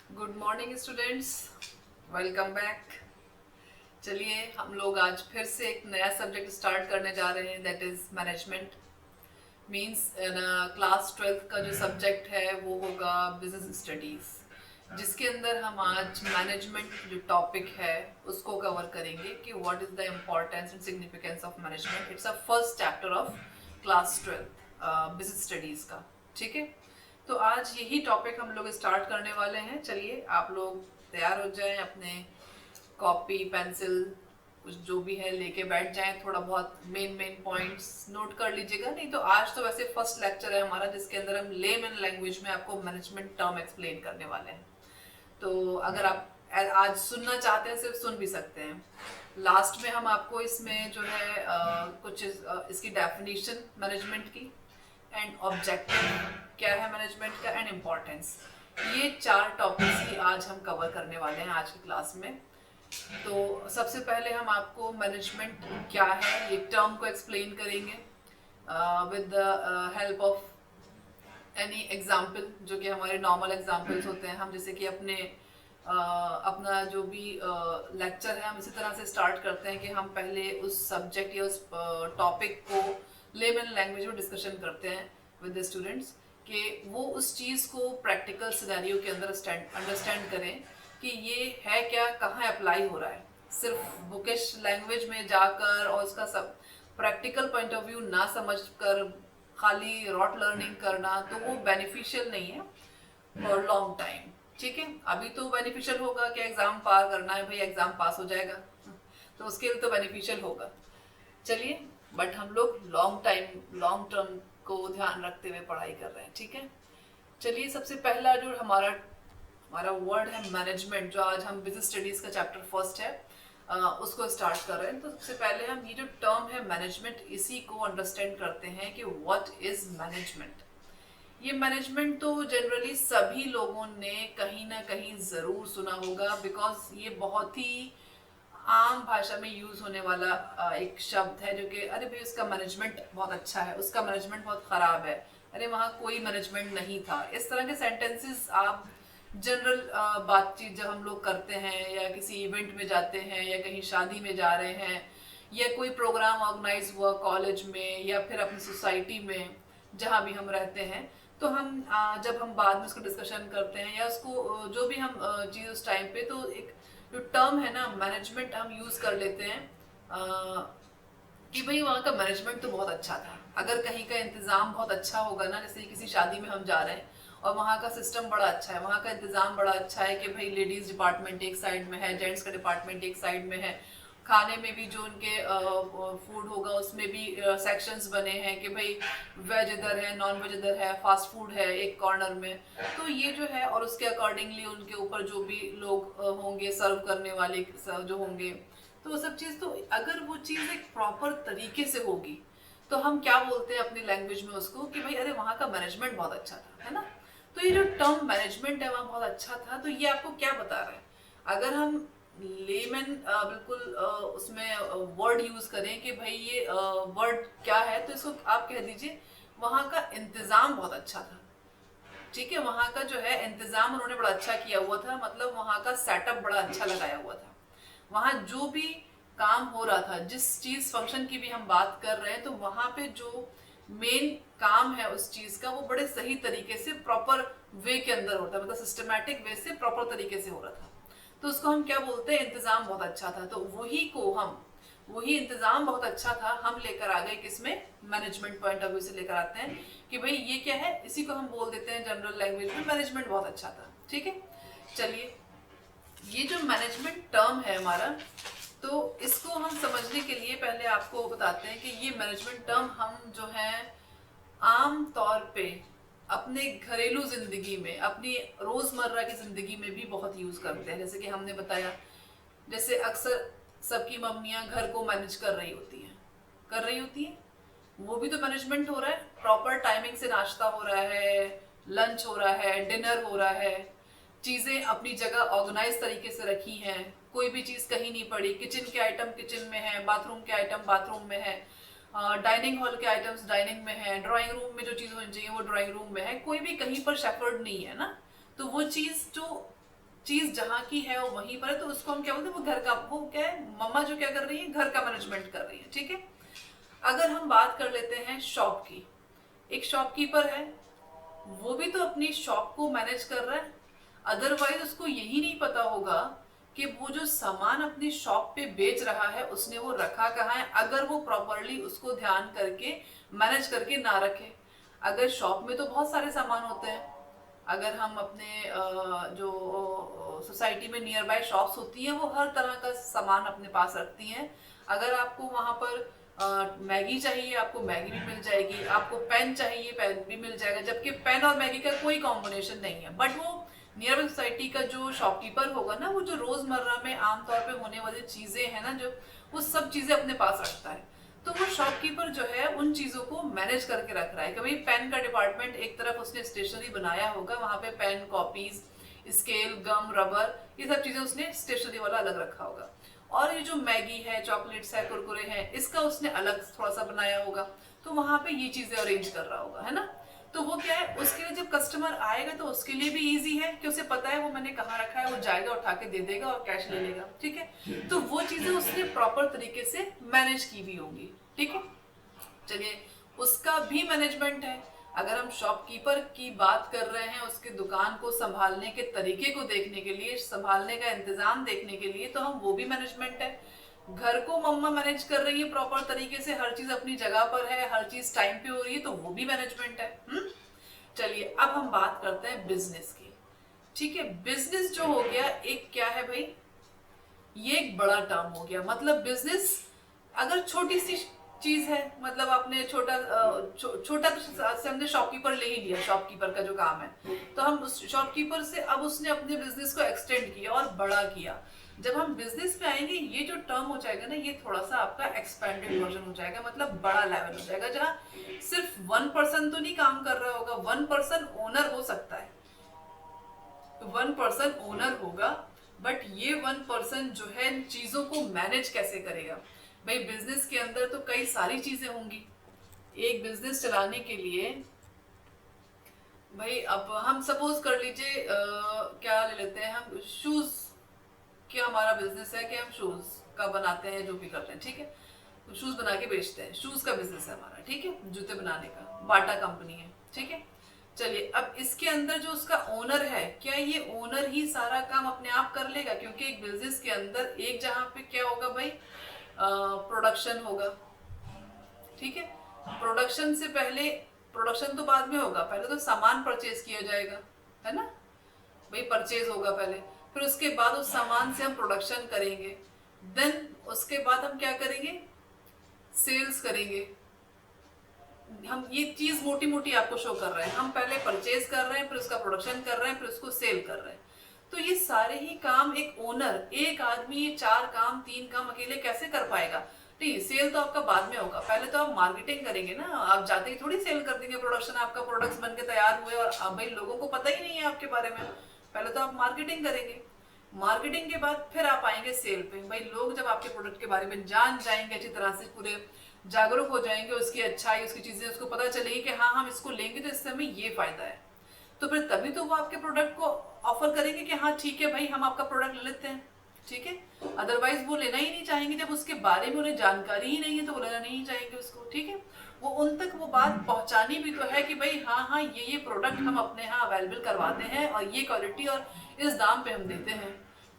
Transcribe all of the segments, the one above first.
Good morning students, welcome back. चलिए हम लोग आज फिर से एक नया सब्जेक्ट स्टार्ट करने जा रहे हैं, that is management. Means class 12th का जो सब्जेक्ट है वो होगा बिजनेस स्टडीज, जिसके अंदर हम आज मैनेजमेंट जो टॉपिक है उसको कवर करेंगे कि what is the importance and significance of management. It's a first chapter of class 12th business studies का। ठीक है, तो आज यही टॉपिक हम लोग स्टार्ट करने वाले हैं। चलिए आप लोग तैयार हो जाएं, अपने कॉपी पेंसिल कुछ जो भी है लेके बैठ जाएं, थोड़ा बहुत मेन मेन पॉइंट्स नोट कर लीजिएगा। नहीं तो आज तो वैसे फर्स्ट लेक्चर है हमारा जिसके अंदर हम लेमन लैंग्वेज में आपको मैनेजमेंट टर्म एक्सप्लेन करने वाले हैं। तो अगर आप आज सुनना चाहते हैं सिर्फ सुन भी सकते हैं। लास्ट में हम आपको इसमें जो है कुछ इसकी डेफिनेशन मैनेजमेंट की एंड ऑब्जेक्टिव क्या है मैनेजमेंट का एंड इम्पोर्टेंस, ये 4 टॉपिक्स ही आज हम कवर करने वाले हैं आज की क्लास में। तो सबसे पहले हम आपको मैनेजमेंट क्या है ये टर्म को एक्सप्लेन करेंगे with the help of any example, जो कि हमारे नॉर्मल एग्जाम्पल्स होते हैं। हम जैसे कि अपना जो भी लेक्चर है हम इसी तरह से स्टार्ट करते हैं कि हम पहले उस सब्जेक्ट या उस टॉपिक को लेमन लैंग्वेज में डिस्कशन करते हैं विद द स्टूडेंट्स, कि वो उस चीज़ को प्रैक्टिकल सिनेरियो के अंदर अंडरस्टैंड करें कि ये है क्या, कहाँ अप्लाई हो रहा है। सिर्फ बुकिश लैंग्वेज में जाकर और उसका सब प्रैक्टिकल पॉइंट ऑफ व्यू ना समझ कर खाली रॉट लर्निंग करना तो वो बेनिफिशियल नहीं है फॉर लॉन्ग टाइम। ठीक है, अभी तो बेनिफिशियल होगा कि एग्जाम पार करना है, भाई एग्जाम पास हो जाएगा तो उसके लिए तो बेनिफिशियल होगा। चलिए, बट हम लोग लॉन्ग टर्म को ध्यान रखते हुए पढ़ाई कर रहे हैं। ठीक है, चलिए सबसे पहला जो हमारा वर्ड है मैनेजमेंट, जो आज हम बिजनेस स्टडीज का चैप्टर फर्स्ट है उसको स्टार्ट कर रहे हैं। तो सबसे पहले हम ये जो टर्म है मैनेजमेंट, इसी को अंडरस्टैंड करते हैं कि व्हाट इज मैनेजमेंट। ये मैनेजमेंट तो जनरली सभी लोगों ने कहीं ना कहीं ज़रूर सुना होगा, बिकॉज ये बहुत ही आम भाषा में यूज होने वाला एक शब्द है, जो कि अरे भाई उसका मैनेजमेंट बहुत अच्छा है, उसका मैनेजमेंट बहुत खराब है, अरे वहाँ कोई मैनेजमेंट नहीं था। इस तरह के सेंटेंसेस आप जनरल बातचीत जब हम लोग करते हैं या किसी इवेंट में जाते हैं या कहीं शादी में जा रहे हैं या कोई प्रोग्राम ऑर्गेनाइज हुआ कॉलेज में या फिर अपनी सोसाइटी में जहाँ भी हम रहते हैं, तो हम जब हम बाद में उसको डिस्कशन करते हैं या उसको जो भी हम चीज़ उस टाइम पे, तो एक जो टर्म है ना मैनेजमेंट हम यूज कर लेते हैं कि भाई वहाँ का मैनेजमेंट तो बहुत अच्छा था। अगर कहीं का इंतजाम बहुत अच्छा होगा ना, जैसे किसी शादी में हम जा रहे हैं और वहाँ का सिस्टम बड़ा अच्छा है, वहाँ का इंतजाम बड़ा अच्छा है कि भाई लेडीज डिपार्टमेंट एक साइड में है, जेंट्स का डिपार्टमेंट एक साइड में है, खाने में भी जो उनके फूड होगा उसमें भी सेक्शंस बने हैं कि भाई वेज इधर है, नॉन वेज इधर है, फास्ट फूड है एक कॉर्नर में। तो ये जो है और उसके अकॉर्डिंगली उनके ऊपर जो भी लोग होंगे सर्व करने वाले जो होंगे, तो वो सब चीज़, तो अगर वो चीज़ एक प्रॉपर तरीके से होगी तो हम क्या बोलते हैं अपनी लैंग्वेज में उसको कि भाई अरे वहाँ का मैनेजमेंट बहुत अच्छा था, है ना। तो ये जो टर्म मैनेजमेंट है वहाँ बहुत अच्छा था, तो ये आपको क्या बता रहा है। अगर हम लेमन बिल्कुल उसमें वर्ड यूज करें कि भाई ये वर्ड क्या है, तो इसको आप कह दीजिए वहाँ का इंतजाम बहुत अच्छा था। ठीक है, वहाँ का जो है इंतजाम उन्होंने बड़ा अच्छा किया हुआ था, मतलब वहाँ का सेटअप बड़ा अच्छा लगाया हुआ था। वहाँ जो भी काम हो रहा था, जिस चीज फंक्शन की भी हम बात कर रहे हैं, तो वहाँ पे जो मेन काम है उस चीज का वो बड़े सही तरीके से प्रॉपर वे के अंदर होता है, मतलब सिस्टमैटिक वे से प्रॉपर तरीके से हो रहा था। तो उसको हम क्या बोलते हैं, इंतजाम बहुत अच्छा था। तो वही इंतजाम बहुत अच्छा था हम लेकर आ गए किसमें, मैनेजमेंट पॉइंट ऑफ व्यू से लेकर आते हैं कि भाई ये क्या है, इसी को हम बोल देते हैं जनरल लैंग्वेज में मैनेजमेंट बहुत अच्छा था। ठीक है, चलिए ये जो मैनेजमेंट टर्म है हमारा, तो इसको हम समझने के लिए पहले आपको बताते हैं कि ये मैनेजमेंट टर्म हम जो है आम तौर पे अपने घरेलू जिंदगी में, अपनी रोजमर्रा की जिंदगी में भी बहुत यूज करते हैं। जैसे कि हमने बताया, जैसे अक्सर सबकी मम्मियां घर को मैनेज कर रही होती हैं, वो भी तो मैनेजमेंट हो रहा है। प्रॉपर टाइमिंग से नाश्ता हो रहा है, लंच हो रहा है, डिनर हो रहा है, चीजें अपनी जगह ऑर्गेनाइज तरीके से रखी हैं, कोई भी चीज कहीं नहीं पड़ी, किचन के आइटम किचन में है, बाथरूम के आइटम बाथरूम में है, डाइनिंग हॉल के आइटम्स डाइनिंग में है, ड्राइंग रूम में जो चीज होनी चाहिए वो ड्राइंग रूम में है, कोई भी कहीं पर शेफर्ड नहीं है ना। तो वो चीज जो चीज जहाँ की है वो वहीं पर है, तो उसको हम क्या बोलते हैं, वो घर का, वो क्या है, मम्मा जो क्या कर रही है, घर का मैनेजमेंट कर रही है, ठीक है। अगर हम बात कर लेते हैं शॉप की, एक शॉपकीपर है, वो भी तो अपनी शॉप को मैनेज कर रहा है। अदरवाइज उसको यही नहीं पता होगा कि वो जो सामान अपनी शॉप पे बेच रहा है उसने वो रखा कहाँ है, अगर वो प्रॉपरली उसको ध्यान करके मैनेज करके ना रखे। अगर शॉप में तो बहुत सारे सामान होते हैं, अगर हम अपने जो सोसाइटी में नियर बाय शॉप्स होती हैं वो हर तरह का सामान अपने पास रखती हैं। अगर आपको वहाँ पर मैगी चाहिए आपको मैगी भी मिल जाएगी, आपको पेन चाहिए पेन भी मिल जाएगा, जबकि पेन और मैगी का कोई कॉम्बिनेशन नहीं है। बट वो नियर बाय सोसाइटी का जो शॉपकीपर होगा ना, वो जो रोजमर्रा में आमतौर पे होने वाली चीजें हैं ना, जो वो सब चीजें अपने पास रखता है। तो वो शॉपकीपर जो है उन चीजों को मैनेज करके रख रहा है कि भाई पेन का डिपार्टमेंट एक तरफ उसने स्टेशनरी बनाया होगा, वहां पे पेन, कॉपीज, स्केल, गम, रबर, ये सब चीजें उसने स्टेशनरी वाला अलग रखा होगा। और ये जो मैगी है, चॉकलेट्स है, कुरकुरे हैं, इसका उसने अलग थोड़ा सा बनाया होगा, तो वहां पे ये चीजें अरेंज कर रहा होगा, है ना। तो वो क्या है, उसके लिए जब कस्टमर आएगा तो उसके लिए भी इजी है कि उसे पता है वो मैंने कहाँ रखा है, वो जाएगा उठा के दे देगा और कैश ले लेगा, ठीक है। तो वो चीजें उसने प्रॉपर तरीके से मैनेज की भी होंगी, ठीक है। चलिए, उसका भी मैनेजमेंट है। अगर हम शॉपकीपर की बात कर रहे हैं, उसके दुकान को संभालने के तरीके को देखने के लिए, संभालने का इंतजाम देखने के लिए, तो हम वो भी मैनेजमेंट है। घर को मम्मा मैनेज कर रही है प्रॉपर तरीके से, हर चीज अपनी जगह पर है, हर चीज टाइम पे हो रही है, तो वो भी मैनेजमेंट है। चलिए, अब हम बात करते हैं बिजनेस की, ठीक है। बिजनेस जो हो गया, एक क्या है भाई, ये एक बड़ा टर्म हो गया। मतलब बिजनेस अगर छोटी सी चीज है, मतलब आपने छोटा से हमने शॉपकीपर ले ही लिया, शॉपकीपर का जो काम है, तो हम उस शॉपकीपर से अब उसने अपने बिजनेस को एक्सटेंड किया और बड़ा किया। जब हम बिजनेस पे आएंगे, ये जो टर्म हो जाएगा ना, ये थोड़ा सा आपका एक्सपेंडेड वर्जन हो जाएगा, मतलब बड़ा लेवल हो जाएगा, जहाँ सिर्फ 1 पर्सन तो नहीं काम कर रहा होगा, 1 पर्सन ओनर हो सकता है, 1 पर्सन ओनर होगा, बट ये 1 पर्सन जो है चीजों को मैनेज कैसे करेगा। भाई बिजनेस के अंदर तो कई सारी चीजें होंगी। एक बिजनेस चलाने के लिए, भाई अब हम सपोज कर लीजिए, क्या ले लेते हैं हम, शूज, क्या हमारा बिजनेस है कि हम शूज का बनाते हैं, जो भी करते हैं, ठीक है, तो शूज बना के बेचते हैं, शूज का बिजनेस है हमारा, ठीक है, जूते बनाने का, बाटा कंपनी है, ठीक है। चलिए, अब इसके अंदर जो उसका ओनर है, क्या ये ओनर ही सारा काम अपने आप कर लेगा? क्योंकि एक बिजनेस के अंदर एक जहां पे क्या होगा भाई, प्रोडक्शन होगा, ठीक है। प्रोडक्शन से पहले, प्रोडक्शन तो बाद में होगा, पहले तो सामान परचेज किया जाएगा, है ना, भाई परचेज होगा पहले, फिर उसके बाद उस सामान से हम प्रोडक्शन करेंगे, देन उसके बाद हम क्या करेंगे, सेल्स करेंगे। हम ये चीज मोटी मोटी आपको शो कर रहे हैं, हम पहले परचेज कर रहे हैं, फिर उसका प्रोडक्शन कर रहे हैं, फिर उसको सेल कर रहे हैं। तो ये सारे ही काम एक ओनर, एक आदमी ये 4 काम 3 काम अकेले कैसे कर पाएगा? नहीं, सेल तो आपका बाद में होगा, पहले तो आप मार्केटिंग करेंगे ना, आप जाते ही थोड़ी सेल कर देंगे, प्रोडक्शन आपका प्रोडक्ट्स बन के तैयार हुए और अब भाई लोगों को पता ही नहीं है आपके बारे में, पहले तो आप मार्केटिंग करेंगे, मार्केटिंग के बाद फिर आप आएंगे सेल पे। भाई लोग जब आपके प्रोडक्ट के बारे में जान जाएंगे, अच्छी तरह से पूरे जागरूक हो जाएंगे, उसकी अच्छाई, उसकी चीजें उसको पता चलेगी कि हाँ हम इसको लेंगे तो इससे हमें ये फायदा है, तो फिर तभी तो वो आपके प्रोडक्ट को ऑफर करेंगे कि हाँ ठीक है भाई हम आपका प्रोडक्ट ले लेते हैं, ठीक है। अदरवाइज वो लेना ही नहीं चाहेंगे, जब उसके बारे में उन्हें जानकारी ही नहीं है तो वो लेना नहीं चाहेंगे उसको, ठीक है। वो उन तक वो बात पहुंचानी भी तो है कि भाई हाँ हाँ ये प्रोडक्ट हम अपने यहाँ अवेलेबल करवाते हैं और ये क्वालिटी और इस दाम पे हम देते हैं,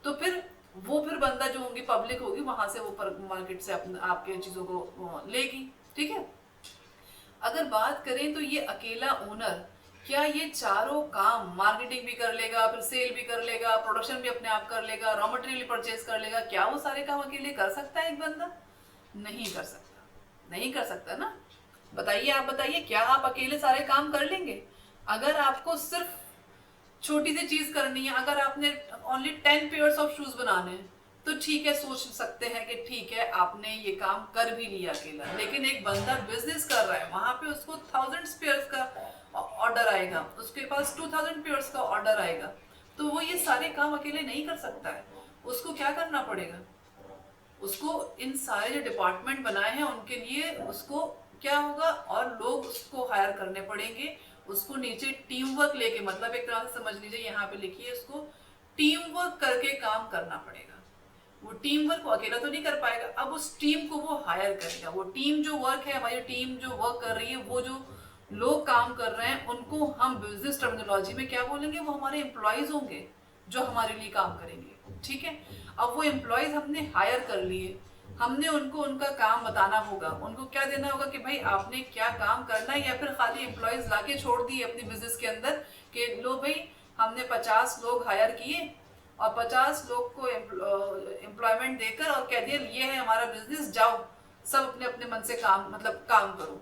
तो फिर वो फिर बंदा जो होगी, पब्लिक होगी, वहां से वो मार्केट से आपके चीजों को लेगी, ठीक है। अगर बात करें तो ये अकेला ओनर क्या ये चारों काम, मार्केटिंग भी कर लेगा, फिर सेल भी कर लेगा, प्रोडक्शन भी अपने आप कर लेगा, रॉ मटेरियल परचेज कर लेगा, क्या वो सारे काम अकेले कर सकता है एक बंदा? नहीं कर सकता, नहीं कर सकता ना। बताइए, आप बताइए, क्या आप अकेले सारे काम कर लेंगे? अगर आपको सिर्फ छोटी सी चीज करनी है, अगर आपने ओनली 10 पेयर्स ऑफ शूज बनाने हैं, तो ठीक है, सोच सकते हैं कि ठीक है आपने ये काम कर भी लिया अकेला। लेकिन एक बंदा बिजनेस कर रहा है, वहां पे उसको 1000 पेयर्स का ऑर्डर आएगा, उसके पास 2000 पेयर्स का ऑर्डर आएगा, तो वो ये सारे काम अकेले नहीं कर सकता है। उसको क्या करना पड़ेगा? उसको इन सारे जो डिपार्टमेंट बनाए हैं उनके लिए उसको क्या होगा, और लोग उसको हायर करने पड़ेंगे, उसको नीचे टीम वर्क लेके, मतलब एक तरह से समझ लीजिए, यहाँ पे लिखिए उसको, टीम वर्क करके काम करना पड़ेगा। वो टीम वर्क को अकेला तो नहीं कर पाएगा, अब उस टीम को वो हायर करेगा। वो टीम जो वर्क है, हमारी टीम जो वर्क कर रही है, वो जो लोग काम कर रहे हैं उनको हम बिजनेस टर्मिनोलॉजी में क्या बोलेंगे, वो हमारे एम्प्लॉयज होंगे जो हमारे लिए काम करेंगे। ठीक है, अब वो एम्प्लॉयज हमने हायर कर लिए, हमने उनको उनका काम बताना होगा, उनको क्या देना होगा कि भाई आपने क्या काम करना है, या फिर खाली एम्प्लॉयज लाके छोड़ दिए अपनी बिजनेस के अंदर कि लो भाई हमने 50 लोग हायर किए और 50 लोग को एम्प्लॉयमेंट देकर और कह दिया ये है हमारा बिजनेस, जाओ सब अपने अपने मन से काम काम करो।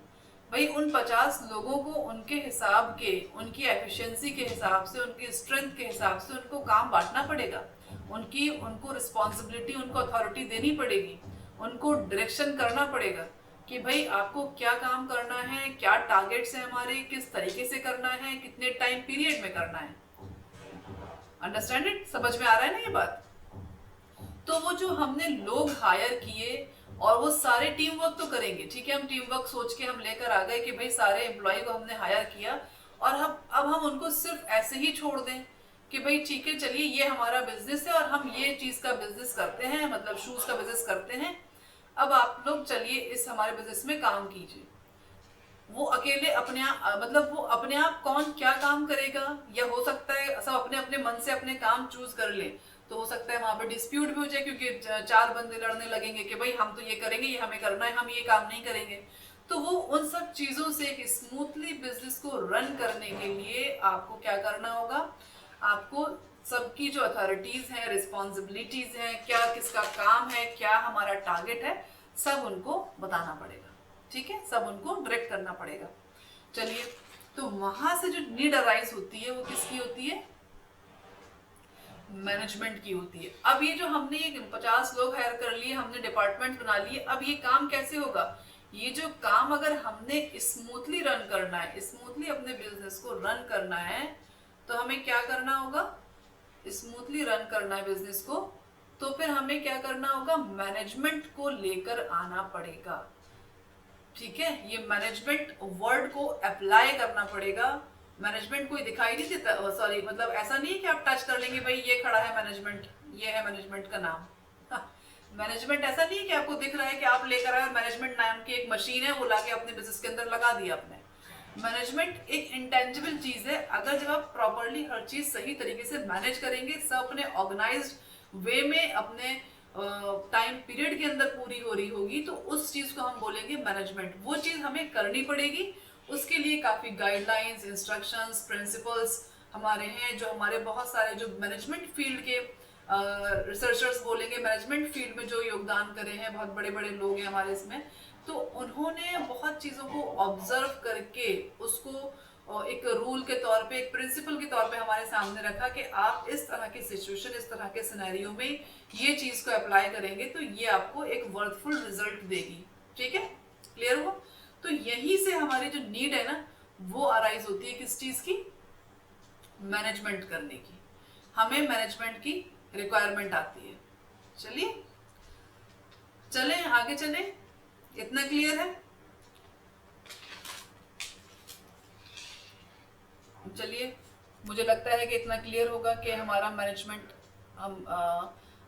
भाई उन 50 लोगों को उनके हिसाब के, उनकी एफिशिएंसी के हिसाब से, उनकी स्ट्रेंथ के हिसाब से उनको काम बांटना पड़ेगा, उनको रिस्पॉन्सिबिलिटी, उनको अथॉरिटी देनी पड़ेगी, उनको डायरेक्शन करना पड़ेगा कि भाई आपको क्या काम करना है, क्या टारगेट्स है हमारे, किस तरीके से करना है, कितने टाइम पीरियड में करना है। Understand it? समझ में आ रहा है ना ये बात? तो वो जो हमने लोग हायर किए और वो सारे टीम वर्क तो करेंगे, ठीक है, हम टीम वर्क सोच के हम लेकर आ गए कि भाई सारे एम्प्लॉय को हमने हायर किया और अब हम उनको सिर्फ ऐसे ही छोड़ दें कि भाई ठीक है चलिए ये हमारा बिजनेस है और हम ये चीज का बिजनेस करते हैं, मतलब शूज का बिजनेस करते हैं, अब आप लोग चलिए इस हमारे बिजनेस में काम कीजिए। वो अकेले अपने आप, मतलब वो अपने आप कौन क्या काम करेगा, या हो सकता है सब अपने अपने मन से अपने काम चूज कर ले, तो हो सकता है वहां पे डिस्प्यूट भी हो जाए क्योंकि 4 बंदे लड़ने लगेंगे कि भाई हम तो ये करेंगे, ये हमें करना है, हम ये काम नहीं करेंगे। तो वो उन सब चीजों से एक स्मूथली बिजनेस को रन करने के लिए आपको क्या करना होगा, आपको सबकी जो अथॉरिटीज हैं, रिस्पॉन्सिबिलिटीज हैं, क्या किसका काम है, क्या हमारा टारगेट है, सब उनको बताना पड़ेगा। ठीक है, सब उनको डायरेक्ट करना पड़ेगा। चलिए, तो वहां से जो नीड अराइज होती है वो किसकी होती है, मैनेजमेंट की होती है। अब ये जो हमने 50 लोग हायर कर लिए, हमने डिपार्टमेंट बना लिए, अब ये काम कैसे होगा, ये जो काम अगर हमने स्मूथली रन करना है, स्मूथली अपने बिजनेस को रन करना है, तो हमें क्या करना होगा, स्मूथली रन करना है बिजनेस को, तो फिर हमें क्या करना होगा, मैनेजमेंट को लेकर आना पड़ेगा। ठीक है, ये मैनेजमेंट वर्ड को अप्लाई करना पड़ेगा। मैनेजमेंट कोई दिखाई नहीं देता, सॉरी मतलब ऐसा नहीं है कि आप टच कर लेंगे भाई ये खड़ा है मैनेजमेंट, ये है मैनेजमेंट का नाम। मैनेजमेंट ऐसा नहीं है कि आपको दिख रहा है कि आप लेकर आए मैनेजमेंट नाम की एक मशीन है, वो लाके अपने बिजनेस के अंदर लगा दिया आपने। मैनेजमेंट एक इंटेंजिबल चीज है, अगर जब आप प्रॉपरली हर चीज सही तरीके से मैनेज करेंगे, सब अपने ऑर्गेनाइज्ड वे में अपने टाइम पीरियड के अंदर पूरी हो रही होगी, तो उस चीज को हम बोलेंगे मैनेजमेंट। वो चीज हमें करनी पड़ेगी, उसके लिए काफी गाइडलाइंस, इंस्ट्रक्शंस, प्रिंसिपल्स हमारे हैं, जो हमारे बहुत सारे जो मैनेजमेंट फील्ड के रिसर्चर्स बोलेंगे, मैनेजमेंट फील्ड में जो योगदान करे हैं, बहुत बड़े बड़े लोग हैं हमारे इसमें, तो उन्होंने बहुत चीजों को ऑब्जर्व करके उसको एक रूल के तौर पे, एक प्रिंसिपल के तौर पे हमारे सामने रखा कि आप इस तरह की सिचुएशन, इस तरह के सिनेरियो में ये चीज को अप्लाई करेंगे तो ये आपको एक वर्थफुल रिजल्ट देगी। ठीक है, क्लियर हुआ? तो यहीं से हमारी जो नीड है ना, वो अराइज होती है किस चीज की, मैनेजमेंट करने की। हमें मैनेजमेंट की रिक्वायरमेंट आती है। चलिए चलें आगे चलें, इतना क्लियर है? चलिए, मुझे लगता है कि इतना क्लियर होगा कि हमारा मैनेजमेंट, हम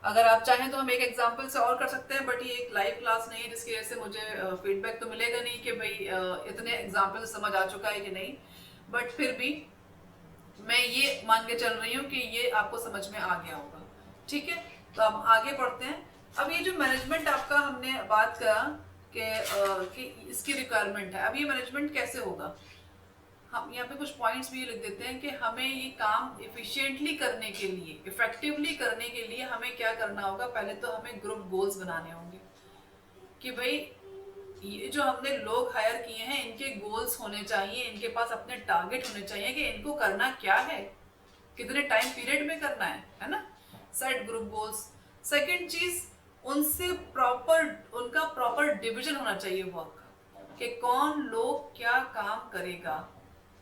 अगर आप चाहें तो हम एक एग्जांपल से और कर सकते हैं, बट ये एक लाइव क्लास नहीं है जिसकी वजह से मुझे फीडबैक तो मिलेगा नहीं कि भाई इतने एग्जांपल समझ आ चुका है कि नहीं, बट फिर भी मैं ये मान के चल रही हूँ कि ये आपको समझ में आ गया होगा। ठीक है, तो अब आगे बढ़ते हैं। अब ये जो मैनेजमेंट आपका हमने बात करा कि इसकी रिक्वायरमेंट है, अब ये मैनेजमेंट कैसे होगा, हम यहाँ पे कुछ पॉइंट्स भी लिख देते हैं कि हमें ये काम इफिशिएंटली करने के लिए, इफेक्टिवली करने के लिए हमें क्या करना होगा, पहले तो हमें ग्रुप गोल्स बनाने होंगे कि भाई ये जो हमने लोग हायर किए हैं इनके गोल्स होने चाहिए, इनके पास अपने टारगेट होने चाहिए कि इनको करना क्या है, कितने टाइम पीरियड में करना है ना, सेट ग्रुप गोल्स। सेकेंड चीज, उनसे उनका प्रॉपर डिविजन होना चाहिए वर्क का, कि कौन लोग क्या काम करेगा,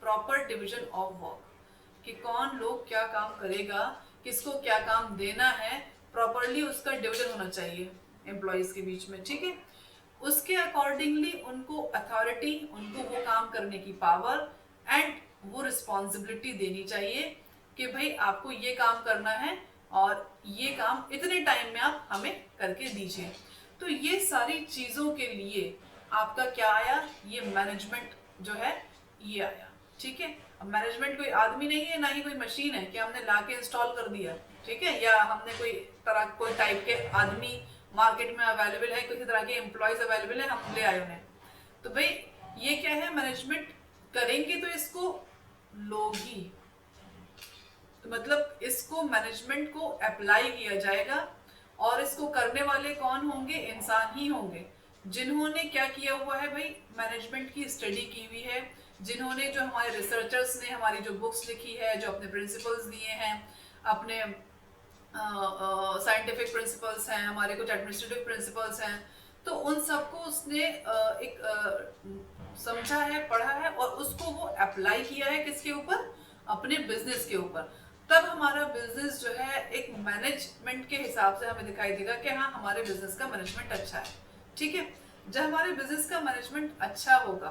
प्रॉपर डिवीजन ऑफ वर्क कि कौन लोग क्या काम करेगा, किसको क्या काम देना है, प्रॉपरली उसका डिवीजन होना चाहिए एम्प्लॉयज के बीच में। ठीक है, उसके अकॉर्डिंगली उनको अथॉरिटी, उनको वो काम करने की पावर एंड वो रिस्पॉन्सिबिलिटी देनी चाहिए कि भाई आपको ये काम करना है, और ये काम इतने टाइम में आप हमें करके दीजिए। तो ये सारी चीज़ों के लिए आपका क्या आया, ये मैनेजमेंट जो है ये आया। ठीक है, अब मैनेजमेंट कोई आदमी नहीं है, ना ही कोई मशीन है कि हमने ला के इंस्टॉल कर दिया, ठीक है, या हमने कोई टाइप के आदमी मार्केट में अवेलेबल है, किसी तरह के एम्प्लॉयज अवेलेबल है, हम ले आए उन्हें। तो भाई ये क्या है, मैनेजमेंट करेंगे तो इसको लोग ही, तो मतलब इसको मैनेजमेंट को अप्लाई किया जाएगा और इसको करने वाले कौन होंगे, इंसान ही होंगे जिन्होंने क्या किया हुआ है भाई, मैनेजमेंट की स्टडी की हुई है, जिन्होंने, जो हमारे रिसर्चर्स ने हमारी जो बुक्स लिखी है, जो अपने प्रिंसिपल्स दिए हैं, अपने साइंटिफिक प्रिंसिपल्स हैं, हमारे कुछ एडमिनिस्ट्रेटिव प्रिंसिपल्स हैं, तो उन सबको उसने समझा है, पढ़ा है और उसको वो अप्लाई किया है किसके ऊपर, अपने बिजनेस के ऊपर। तब हमारा बिजनेस जो है एक मैनेजमेंट के हिसाब से हमें दिखाई देगा कि हाँ हमारे बिजनेस का मैनेजमेंट अच्छा है। ठीक है, जब हमारे बिजनेस का मैनेजमेंट अच्छा होगा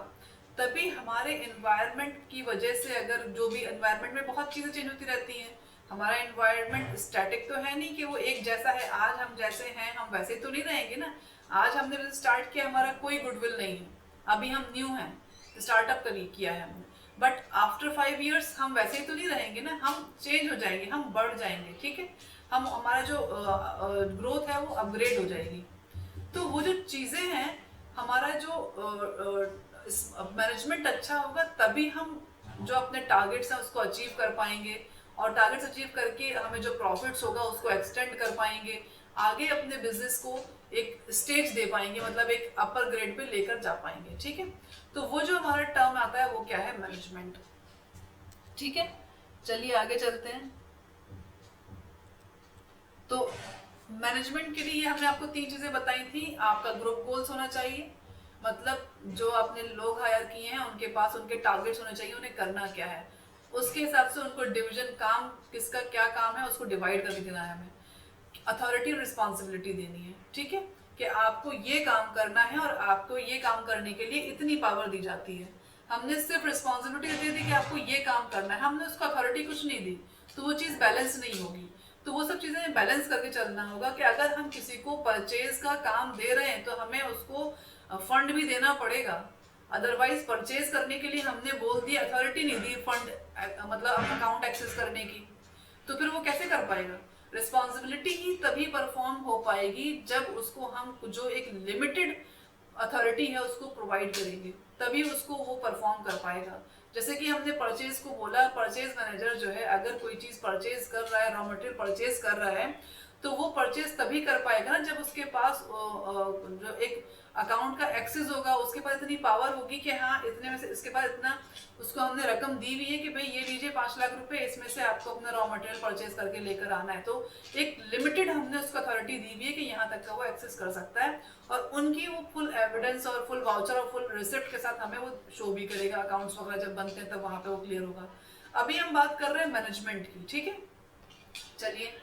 तभी हमारे एनवायरनमेंट की वजह से, अगर जो भी एनवायरनमेंट में बहुत चीज़ें चेंज होती रहती हैं, हमारा एनवायरनमेंट स्टैटिक तो है नहीं कि वो एक जैसा है, आज हम जैसे हैं हम वैसे तो नहीं रहेंगे ना। आज हमने बिजनेस स्टार्ट किया, हमारा कोई गुडविल नहीं है, अभी हम न्यू हैं, स्टार्टअप किया है हमने, बट आफ्टर 5 years हम वैसे ही तो नहीं रहेंगे ना, हम चेंज हो जाएंगे, हम बढ़ जाएंगे। ठीक है, हम, हमारा जो ग्रोथ है वो अपग्रेड हो जाएगी। तो वो जो चीज़ें हैं, हमारा जो मैनेजमेंट अच्छा होगा तभी हम जो अपने टारगेट्स हैं उसको अचीव कर पाएंगे, और टारगेट्स अचीव करके हमें जो प्रॉफिट्स होगा उसको एक्सटेंड कर पाएंगे, आगे अपने बिजनेस को एक स्टेज दे पाएंगे, मतलब एक अपर ग्रेड पे लेकर जा पाएंगे। ठीक है, तो वो जो हमारा टर्म आता है वो क्या है, मैनेजमेंट। ठीक है, चलिए आगे चलते हैं। तो मैनेजमेंट के लिए हमने आपको 3 चीजें बताई थी। आपका ग्रुप गोल्स होना चाहिए, मतलब जो आपने लोग हायर किए हैं उनके पास उनके टारगेट्स होने चाहिए, उन्हें करना क्या है, उसके हिसाब से उनको डिवीजन, काम किसका क्या काम है उसको डिवाइड करके देना है हमें, अथॉरिटी और रिस्पॉन्सिबिलिटी देनी है। ठीक है, कि आपको ये काम करना है और आपको ये काम करने के लिए इतनी पावर दी जाती है। हमने सिर्फ रिस्पॉन्सिबिलिटी दे दी कि आपको ये काम करना है, हमने उसको अथॉरिटी कुछ नहीं दी, तो वो चीज़ बैलेंस नहीं होगी। तो वो सब चीज़ें बैलेंस करके चलना होगा कि अगर हम किसी को परचेज का काम दे रहे हैं तो हमें उसको फंड भी देना पड़ेगा, अदरवाइज परचेज करने के लिए हमने बोल दिया, अथॉरिटी नहीं दी फंड मतलब अकाउंट एक्सेस करने की, तो फिर वो कैसे कर पाएगा। रिस्पॉन्सिबिलिटी ही तभी परफॉर्म हो पाएगी जब उसको हम जो एक लिमिटेड अथॉरिटी है उसको प्रोवाइड करेंगे, तभी उसको वो परफॉर्म कर पाएगा। जैसे कि हमने परचेज को बोला, परचेज मैनेजर जो है अगर कोई चीज़ परचेज कर रहा है, रॉ मटेरियल परचेज कर रहा है, तो वो परचेज तभी कर पाएगा ना जब उसके पास जो एक अकाउंट का एक्सेस होगा, उसके पास इतनी पावर होगी कि हाँ इतने में से इसके पास इतना, उसको हमने रकम दी हुई है कि भाई ये लीजिए 5 लाख रुपए, इसमें से आपको अपना रॉ मटेरियल परचेज करके लेकर आना है। तो एक लिमिटेड हमने उसको अथॉरिटी दी हुई है कि यहाँ तक का वो एक्सेस कर सकता है, और उनकी वो फुल एविडेंस और फुल वाउचर और फुल रिसिप्ट के साथ हमें वो शो भी करेगा, अकाउंट्स वगैरह जब बनते हैं तब वहाँ पे वो क्लियर होगा। अभी हम बात कर रहे हैं मैनेजमेंट की। ठीक है, चलिए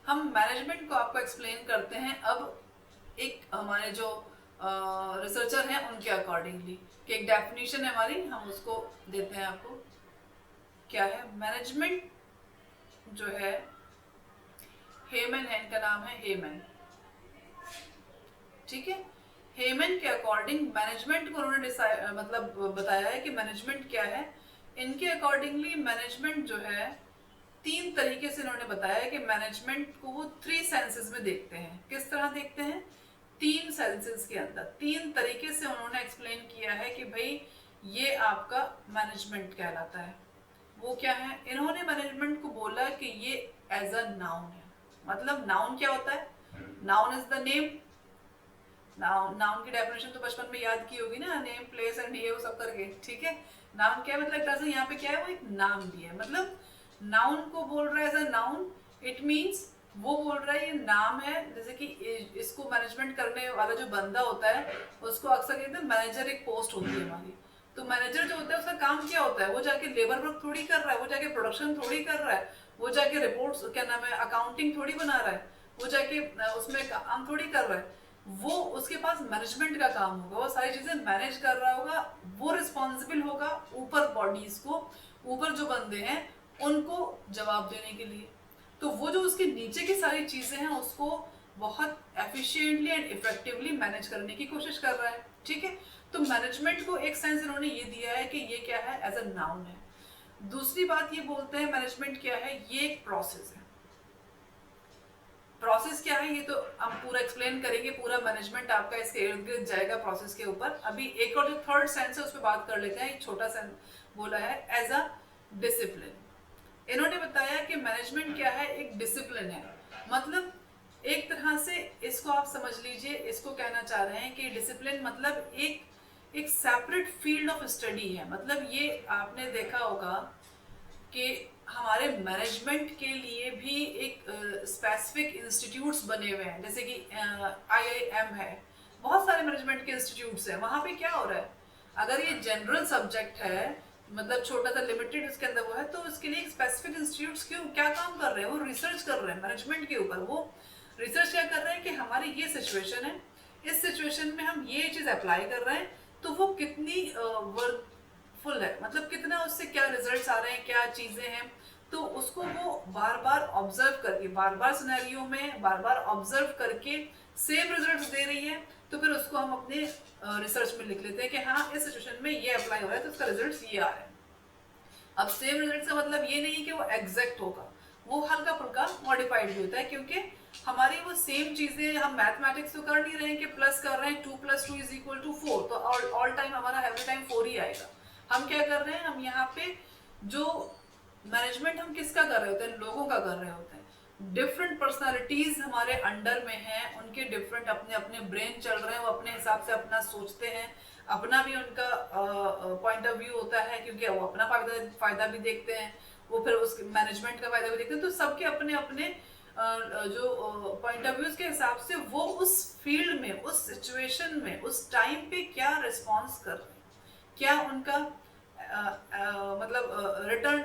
हम मैनेजमेंट को आपको एक्सप्लेन करते हैं अब एक हमारे जो रिसर्चर हैं उनके अकॉर्डिंगली, कि एक डेफिनेशन है हमारी, हम उसको देते हैं आपको। क्या है मैनेजमेंट जो है, हेमन है इनका नाम है, हेमन। ठीक है, हेमन के अकॉर्डिंग मैनेजमेंट को उन्होंने मतलब बताया है कि मैनेजमेंट क्या है। इनके अकॉर्डिंगली मैनेजमेंट जो है 3 तरीके से इन्होंने बताया है कि मैनेजमेंट को वो 3 सेंसेस में देखते हैं। किस तरह देखते हैं, 3 सेंसेस के अंदर 3 तरीके से उन्होंने एक्सप्लेन किया है कि भाई ये आपका मैनेजमेंट कहलाता है। वो क्या है, इन्होंने मैनेजमेंट को बोला कि ये एज अ नाउन है। मतलब नाउन क्या होता है, noun is the name. Noun की डेफिनेशन तो बचपन में याद की होगी ना, नेम प्लेस एंड ये वो सब करके। ठीक है, नाउन क्या है, मतलब एक तरह से यहाँ पे क्या है, वो एक नाम दिया है, मतलब नाउन को बोल रहा है as a noun, it means वो बोल रहा है ये नाम है। जैसे कि इसको मैनेजमेंट करने वाला जो बंदा होता है उसको अक्सर कहते हैं मैनेजर, एक पोस्ट होती है हमारी। तो मैनेजर जो होता है उसका काम क्या होता है, वो जाके लेबर वर्क थोड़ी कर रहा है, वो जाके प्रोडक्शन थोड़ी कर रहा है, वो जाके रिपोर्ट्स क्या नाम है अकाउंटिंग थोड़ी बना रहा है, वो जाके उसमें काम थोड़ी कर रहा है। वो उसके पास मैनेजमेंट का काम होगा, वो सारी चीजें मैनेज कर रहा होगा, वो रिस्पॉन्सिबल होगा ऊपर बॉडीज को, ऊपर जो बंदे हैं उनको जवाब देने के लिए। तो वो जो उसके नीचे की सारी चीजें हैं उसको बहुत एफिशिएंटली एंड इफेक्टिवली मैनेज करने की कोशिश कर रहा है, ठीक है। तो मैनेजमेंट को एक सेंस इन्होंने ये दिया है कि ये क्या है, एज अ नाउन है। दूसरी बात ये बोलते हैं मैनेजमेंट क्या है, ये एक प्रोसेस है। प्रोसेस क्या है ये तो हम पूरा एक्सप्लेन करेंगे, पूरा मैनेजमेंट आपका इसके इर्द गिर्द जाएगा प्रोसेस के ऊपर। अभी एक और जो थर्ड सेंस है उस पर बात कर लेते हैं। एक छोटा सेंस बोला है एज अ डिसिप्लिन। इन्होंने बताया कि मैनेजमेंट क्या है, एक डिसिप्लिन है। मतलब एक तरह से इसको आप समझ लीजिए, इसको कहना चाह रहे हैं कि डिसिप्लिन मतलब एक सेपरेट फील्ड ऑफ स्टडी है। मतलब ये आपने देखा होगा कि हमारे मैनेजमेंट के लिए भी एक स्पेसिफिक इंस्टीट्यूट्स बने हुए हैं, जैसे कि IIM है, बहुत सारे मैनेजमेंट के इंस्टीट्यूट्स हैं। वहाँ पे क्या हो रहा है, अगर ये जनरल सब्जेक्ट है, मतलब छोटा सा लिमिटेड उसके अंदर वो है, तो उसके लिए स्पेसिफिक इंस्टीट्यूट्स क्यों क्या काम कर रहे हैं, वो रिसर्च कर रहे हैं मैनेजमेंट के ऊपर। वो रिसर्च क्या कर रहे हैं कि हमारी ये सिचुएशन है, इस सिचुएशन में हम ये चीज़ अप्लाई कर रहे हैं, तो वो कितनी वर्कफुल है, मतलब कितना उससे क्या रिजल्ट्स आ रहे हैं, क्या चीज़ें हैं। तो उसको वो बार बार ऑब्जर्व करके, बार बार सिनेरियो में बार बार ऑब्जर्व करके सेम रिजल्ट्स दे रही है, तो फिर उसको हम अपने रिसर्च में लिख लेते हैं कि हाँ इस सिचुएशन में ये अप्लाई हो रहा है तो उसका रिजल्ट ये आ रहा है। अब सेम रिजल्ट का मतलब ये नहीं कि वो एग्जैक्ट होगा, वो हल्का फुल्का मॉडिफाइड भी होता है, क्योंकि हमारी वो सेम चीजें हम मैथमेटिक्स तो कर नहीं रहे हैं कि प्लस कर रहे हैं 2 + 2 = 4, तो ऑल टाइम हमारा एवरी टाइम 4 ही आएगा। हम क्या कर रहे हैं, हम यहाँ पे जो मैनेजमेंट हम किसका कर रहे होते हैं, लोगों का कर रहे होते हैं। डिफरेंट पर्सनालिटीज हमारे अंडर में हैं, उनके डिफरेंट अपने अपने ब्रेन चल रहे हैं, वो अपने हिसाब से अपना सोचते हैं, अपना भी उनका पॉइंट ऑफ व्यू होता है, क्योंकि वो अपना फायदा भी देखते हैं, वो फिर उस मैनेजमेंट का फायदा भी देखते हैं। तो सबके अपने अपने जो पॉइंट ऑफ व्यूज के हिसाब से वो उस फील्ड में, उस सिचुएशन में, उस टाइम पे क्या रिस्पॉन्स कर रहे हैं, क्या उनका मतलब रिटर्न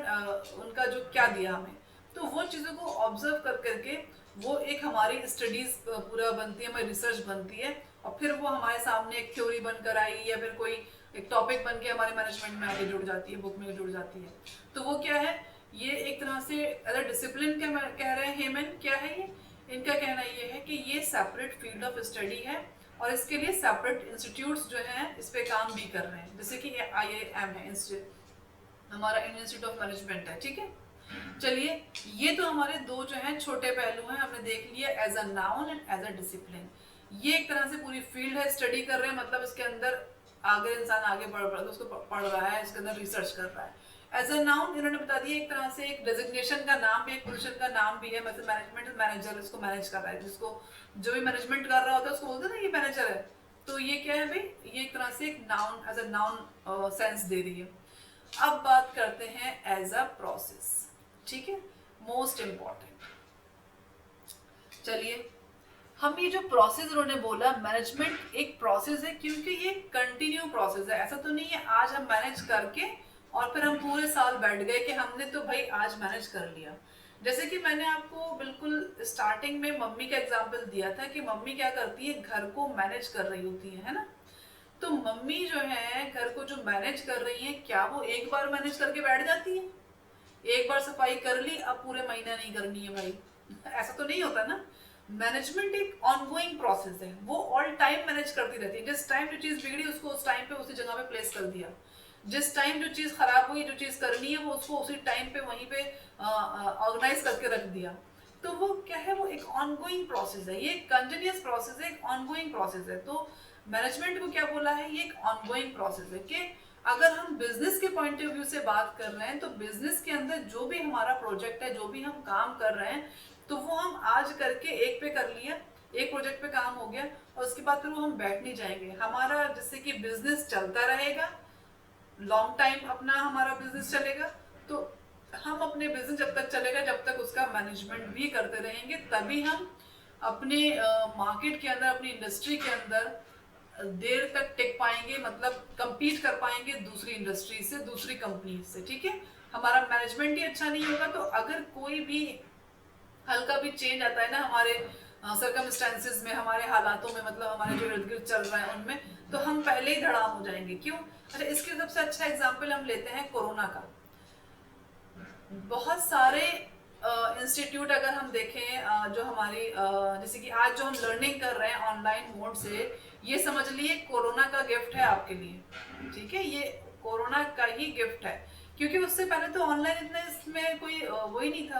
उनका जो क्या दिया हमें, तो वो चीज़ों को ऑब्जर्व कर करके वो एक हमारी स्टडीज पूरा बनती है, हमारी रिसर्च बनती है, और फिर वो हमारे सामने एक थ्योरी बनकर आई या फिर कोई एक टॉपिक बन के हमारे मैनेजमेंट में आगे जुड़ जाती है, बुक में जुड़ जाती है। तो वो क्या है, ये एक तरह से अगर डिसिप्लिन क्या कह रहे हैं हेमन, क्या है ये, इनका कहना ये है कि ये सेपरेट फील्ड ऑफ स्टडी है और इसके लिए सेपरेट इंस्टीट्यूट्स जो हैं इस पे काम भी कर रहे हैं, जैसे कि IIM है, हमारा इंडियन इंस्टीट्यूट ऑफ मैनेजमेंट है, ठीक है। चलिए, ये तो हमारे दो जो हैं छोटे पहलू हैं, हमने देख लिया as a noun and as a discipline. ये एक तरह से पूरी फील्ड है, स्टडी कर रहे हैं, मतलब इसके अंदर आगे इंसान आगे बढ़ रहा है, उसको पढ़ रहा है, इसके अंदर रिसर्च कर रहा है। एज अ नाउन इन्होंने बता दिया एक तरह से एक डेजिग्नेशन का नाम भी, एक पोजीशन का नाम भी है, मतलब मैनेजमेंट मैनेजर इसको मैनेज कर रहा है, जिसको जो भी मैनेजमेंट कर रहा होता है उसको बोलते हैं ना ये मैनेजर है। तो ये क्या है भाई, ये एक तरह से एक noun, as a noun sense दे रही है। अब बात करते हैं एज अ प्रोसेस, ठीक है, मोस्ट इंपॉर्टेंट। चलिए, हम ये जो प्रोसेस उन्होंने बोला, मैनेजमेंट एक प्रोसेस है, क्योंकि ये कंटिन्यू प्रोसेस है। ऐसा तो नहीं है आज हम मैनेज करके और फिर हम पूरे साल बैठ गए कि हमने तो भाई आज मैनेज कर लिया। जैसे कि मैंने आपको बिल्कुल स्टार्टिंग में मम्मी का एग्जांपल दिया था कि मम्मी क्या करती है, घर को मैनेज कर रही होती है ना। तो मम्मी जो है घर को जो मैनेज कर रही है, क्या वो एक बार मैनेज करके बैठ जाती है, एक बार सफाई कर ली अब पूरे महीना नहीं करनी है भाई, ऐसा तो नहीं होता ना। मैनेजमेंट एक ऑनगोइंग प्रोसेस है, वो ऑल टाइम मैनेज करती रहती है। जिस टाइम जो चीज बिगड़ी उसको उस टाइम पे उसी जगह पे प्लेस कर दिया, जिस टाइम जो चीज खराब हुई, जो चीज करनी है वो उसको उसी टाइम पे वहीं पे ऑर्गेनाइज करके रख दिया। तो वो क्या है, वो एक ऑनगोइंग प्रोसेस है, ये कंटिन्यूअस प्रोसेस है, एक ऑनगोइंग प्रोसेस है। तो मैनेजमेंट को क्या बोला है, ये एक ऑनगोइंग प्रोसेस है। कि अगर हम बिजनेस के पॉइंट ऑफ व्यू से बात कर रहे हैं, तो बिजनेस के अंदर जो भी हमारा प्रोजेक्ट है, जो भी हम काम कर रहे हैं, तो वो हम आज करके एक पे कर लिया, एक प्रोजेक्ट पे काम हो गया, और उसके बाद फिर वो हम बैठ नहीं जाएंगे। हमारा जिससे कि बिजनेस चलता रहेगा, लॉन्ग टाइम अपना हमारा बिजनेस चलेगा, तो हम अपने बिजनेस जब तक चलेगा, जब तक उसका मैनेजमेंट भी करते रहेंगे, तभी हम अपने मार्केट के अंदर, अपनी इंडस्ट्री के अंदर देर तक टिक पाएंगे, मतलब कंपीट कर पाएंगे दूसरी इंडस्ट्री से, दूसरी कंपनी से, ठीक है। हमारा मैनेजमेंट ही अच्छा नहीं होगा, तो अगर कोई भी हल्का भी चेंज आता है ना हमारे सर्कमस्टेंसेस में, हमारे हालातों में, मतलब हमारे जो इर्द गिर्द चल रहा है उनमें, तो हम पहले ही धड़ाम हो जाएंगे। क्यों? अच्छा, इसके सबसे अच्छा एग्जाम्पल हम लेते हैं कोरोना का। बहुत सारे इंस्टीट्यूट अगर हम देखें जो हमारी जैसे कि आज जो हम लर्निंग कर रहे हैं ऑनलाइन मोड से, ये समझ लिए कोरोना का गिफ्ट है आपके लिए। ठीक है, ये कोरोना का ही गिफ्ट है, क्योंकि उससे पहले तो ऑनलाइन इतना इसमें कोई वो ही नहीं था,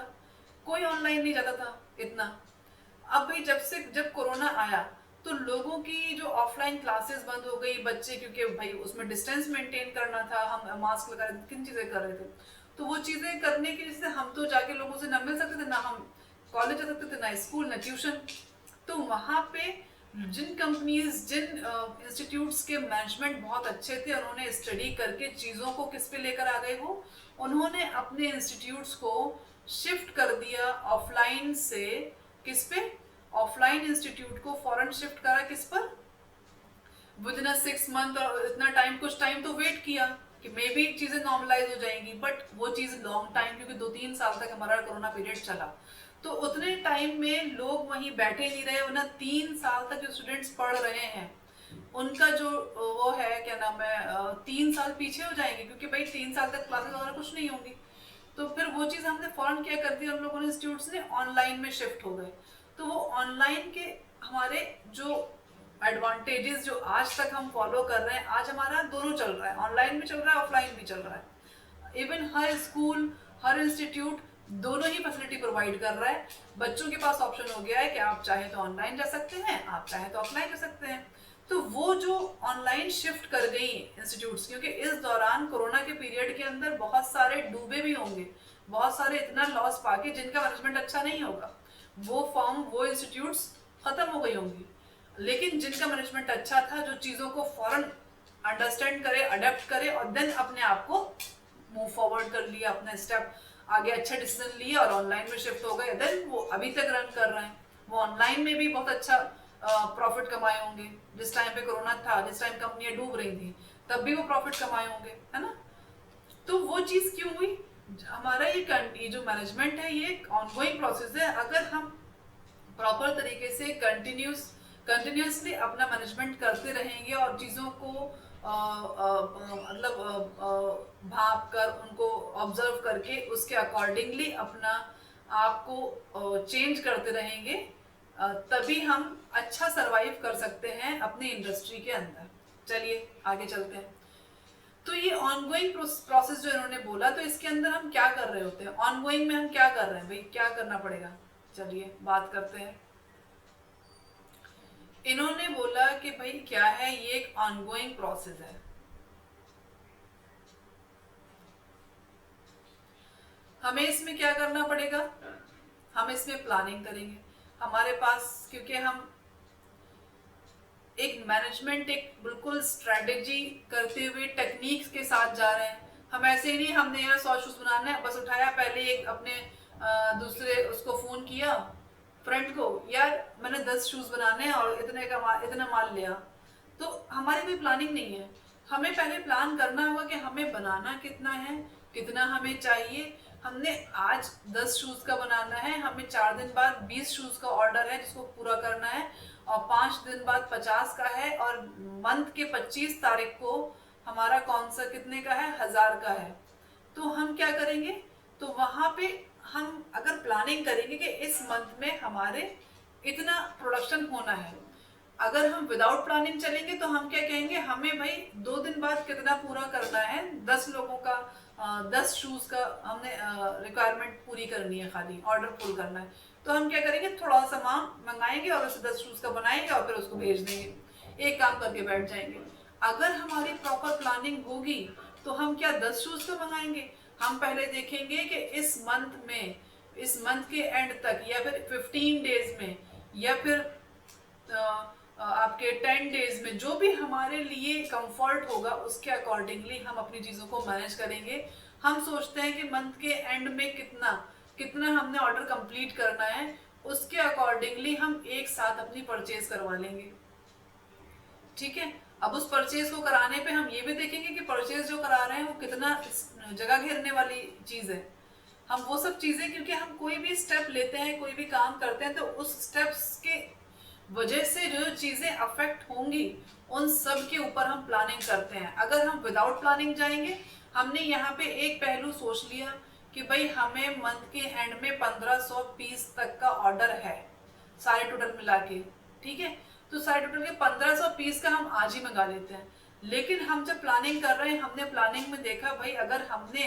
कोई ऑनलाइन नहीं जाता था इतना। अब भाई जब कोरोना आया तो लोगों की जो ऑफलाइन क्लासेस बंद हो गई, बच्चे क्योंकि भाई उसमें डिस्टेंस मेंटेन करना था, हम मास्क लगा रहे थे, किन चीजें कर रहे थे, तो वो चीजें करने की वजह से हम तो जाके लोगों से ना मिल सकते थे, ना हम कॉलेज जा सकते थे, ना स्कूल, ना ट्यूशन। तो वहाँ पे जिन कंपनीज, जिन इंस्टीट्यूट्स के मैनेजमेंट बहुत अच्छे थे, उन्होंने स्टडी करके चीज़ों को किस पे लेकर आ गए, वो उन्होंने अपने इंस्टीट्यूट्स को शिफ्ट कर दिया ऑफलाइन से किस पे, ऑफलाइन इंस्टीट्यूट को फॉरन शिफ्ट करा किस पर, विद इन 6 मंथ, और इतना टाइम, कुछ टाइम तो वेट किया कि मे बी चीजें नॉर्मलाइज हो जाएंगी, बट वो चीज लॉन्ग टाइम, क्योंकि 2-3 साल तक हमारा कोरोना पीरियड चला, तो उतने टाइम में लोग वहीं बैठे नहीं रहे, वरना 3 साल तक जो स्टूडेंट्स पढ़ रहे हैं उनका जो वो है क्या नाम है 3 साल पीछे हो जाएंगे, क्योंकि भाई 3 साल तक क्लासेस वगैरह कुछ नहीं होंगी। तो फिर वो चीज़ हमने फौरन क्या कर दी, हम लोगों ने इंस्टीट्यूट्स ने ऑनलाइन में शिफ्ट हो गए। तो वो ऑनलाइन के हमारे जो एडवांटेजेस जो आज तक हम फॉलो कर रहे हैं, आज हमारा दोनों चल रहा है, ऑनलाइन भी चल रहा है, ऑफलाइन भी चल रहा है। इवन हर स्कूल, हर इंस्टीट्यूट दोनों ही फैसिलिटी प्रोवाइड कर रहा है। बच्चों के पास ऑप्शन हो गया है कि आप चाहे तो ऑनलाइन जा सकते हैं, आप चाहे तो ऑफलाइन जा सकते हैं। तो वो जो ऑनलाइन शिफ्ट कर गई इंस्टीट्यूट्स, क्योंकि इस दौरान कोरोना के पीरियड के अंदर बहुत सारे डूबे भी होंगे, बहुत सारे इतना लॉस पाके जिनका मैनेजमेंट अच्छा नहीं होगा, वो फॉर्म, वो इंस्टीट्यूट्स खत्म हो गई होंगी। लेकिन जिनका मैनेजमेंट अच्छा था, जो चीज़ों को फौरन अंडरस्टैंड करे, अडेप्ट करे, और देन अपने आप को मूव फॉरवर्ड कर लिया, अपना स्टेप आगे अच्छा डिसीजन लिया और ऑनलाइन में शिफ्ट हो गए, देन वो अभी तक रन कर रहे हैं। वो ऑनलाइन में भी बहुत अच्छा प्रॉफिट कमाए होंगे। जिस टाइम पे कोरोना था, जिस टाइम कंपनियां डूब रही थी, तब भी वो प्रॉफिट कमाए होंगे, है ना। तो वो चीज़ क्यों हुई, हमारा ये जो मैनेजमेंट है ये एक ऑनगोइंग प्रोसेस है। अगर हम प्रॉपर तरीके से कंटिन्यूसली अपना मैनेजमेंट करते रहेंगे और चीज़ों को मतलब भाप कर, उनको ऑब्जर्व करके उसके अकॉर्डिंगली अपना आप को चेंज करते रहेंगे, तभी हम अच्छा सरवाइव कर सकते हैं अपनी इंडस्ट्री के अंदर। चलिए आगे चलते हैं। तो ये ऑनगोइंग प्रोसेस जो इन्होंने बोला, तो इसके अंदर हम क्या कर रहे होते हैं, ऑनगोइंग में हम क्या कर रहे हैं भाई, क्या करना पड़ेगा, चलिए बात करते हैं। इन्होंने बोला कि भाई क्या है, ये एक ऑनगोइंग प्रोसेस है। हमें इसमें क्या करना पड़ेगा, हम इसमें प्लानिंग करेंगे। हमारे पास, क्योंकि हम एक मैनेजमेंट, एक बिल्कुल स्ट्रेटेजी करते हुए टेक्निक्स के साथ जा रहे हैं। हम ऐसे ही नहीं, हमने यार 100 शूज बनाना है, बस उठाया, पहले एक अपने दूसरे उसको फोन किया फ्रेंड को, यार मैंने 10 शूज बनाने हैं और इतना माल लिया। तो हमारी कोई प्लानिंग नहीं है। हमें पहले प्लान करना होगा कि हमें बनाना कितना है, कितना हमें चाहिए। हमने आज 10 शूज का बनाना है, हमें 4 दिन बाद 20 शूज का ऑर्डर है जिसको पूरा करना है, और 5 दिन बाद 50 का है, और मंथ के 25 तारीख को हमारा कौन सा कितने का है, 1000 का है। तो हम क्या करेंगे, तो वहां पे हम अगर प्लानिंग करेंगे कि इस मंथ में हमारे इतना प्रोडक्शन होना है। अगर हम विदाउट प्लानिंग चलेंगे तो हम क्या कहेंगे, हमें भाई 2 दिन बाद कितना पूरा करना है, 10 लोगों का 10 शूज का हमने रिक्वायरमेंट पूरी करनी है, खाली ऑर्डर फुल करना है। तो हम क्या करेंगे, थोड़ा सा सामान मंगाएंगे और उसे 10 शूज का बनाएंगे और फिर उसको भेज देंगे, एक काम करके बैठ जाएंगे। अगर हमारी प्रॉपर प्लानिंग होगी तो हम क्या 10 शूज का मंगाएंगे, हम पहले देखेंगे कि इस मंथ में, इस मंथ के एंड तक, या फिर 15 डेज में, या फिर आपके 10 डेज में, जो भी हमारे लिए कंफर्ट होगा उसके अकॉर्डिंगली हम अपनी चीज़ों को मैनेज करेंगे। हम सोचते हैं कि मंथ के एंड में कितना कितना हमने ऑर्डर कंप्लीट करना है, उसके अकॉर्डिंगली हम एक साथ अपनी परचेज करवा लेंगे। ठीक है, अब उस परचेज को कराने पे हम ये भी देखेंगे कि परचेज जो करा रहे हैं वो कितना जगह घेरने वाली चीज़ है। हम वो सब चीज़ें, क्योंकि हम कोई भी स्टेप लेते हैं, कोई भी काम करते हैं, तो उस स्टेप्स के वजह से जो चीज़ें अफेक्ट होंगी उन सब के ऊपर हम प्लानिंग करते हैं। अगर हम विदाउट प्लानिंग जाएंगे, हमने यहाँ पे एक पहलू सोच लिया कि भाई हमें मंथ के एंड में 1500 पीस तक का ऑर्डर है सारे टोटल मिला के, ठीक है, तो सारे टोटल के 1500 पीस का हम आज ही मंगा लेते हैं। लेकिन हम जब प्लानिंग कर रहे हैं, हमने प्लानिंग में देखा भाई अगर हमने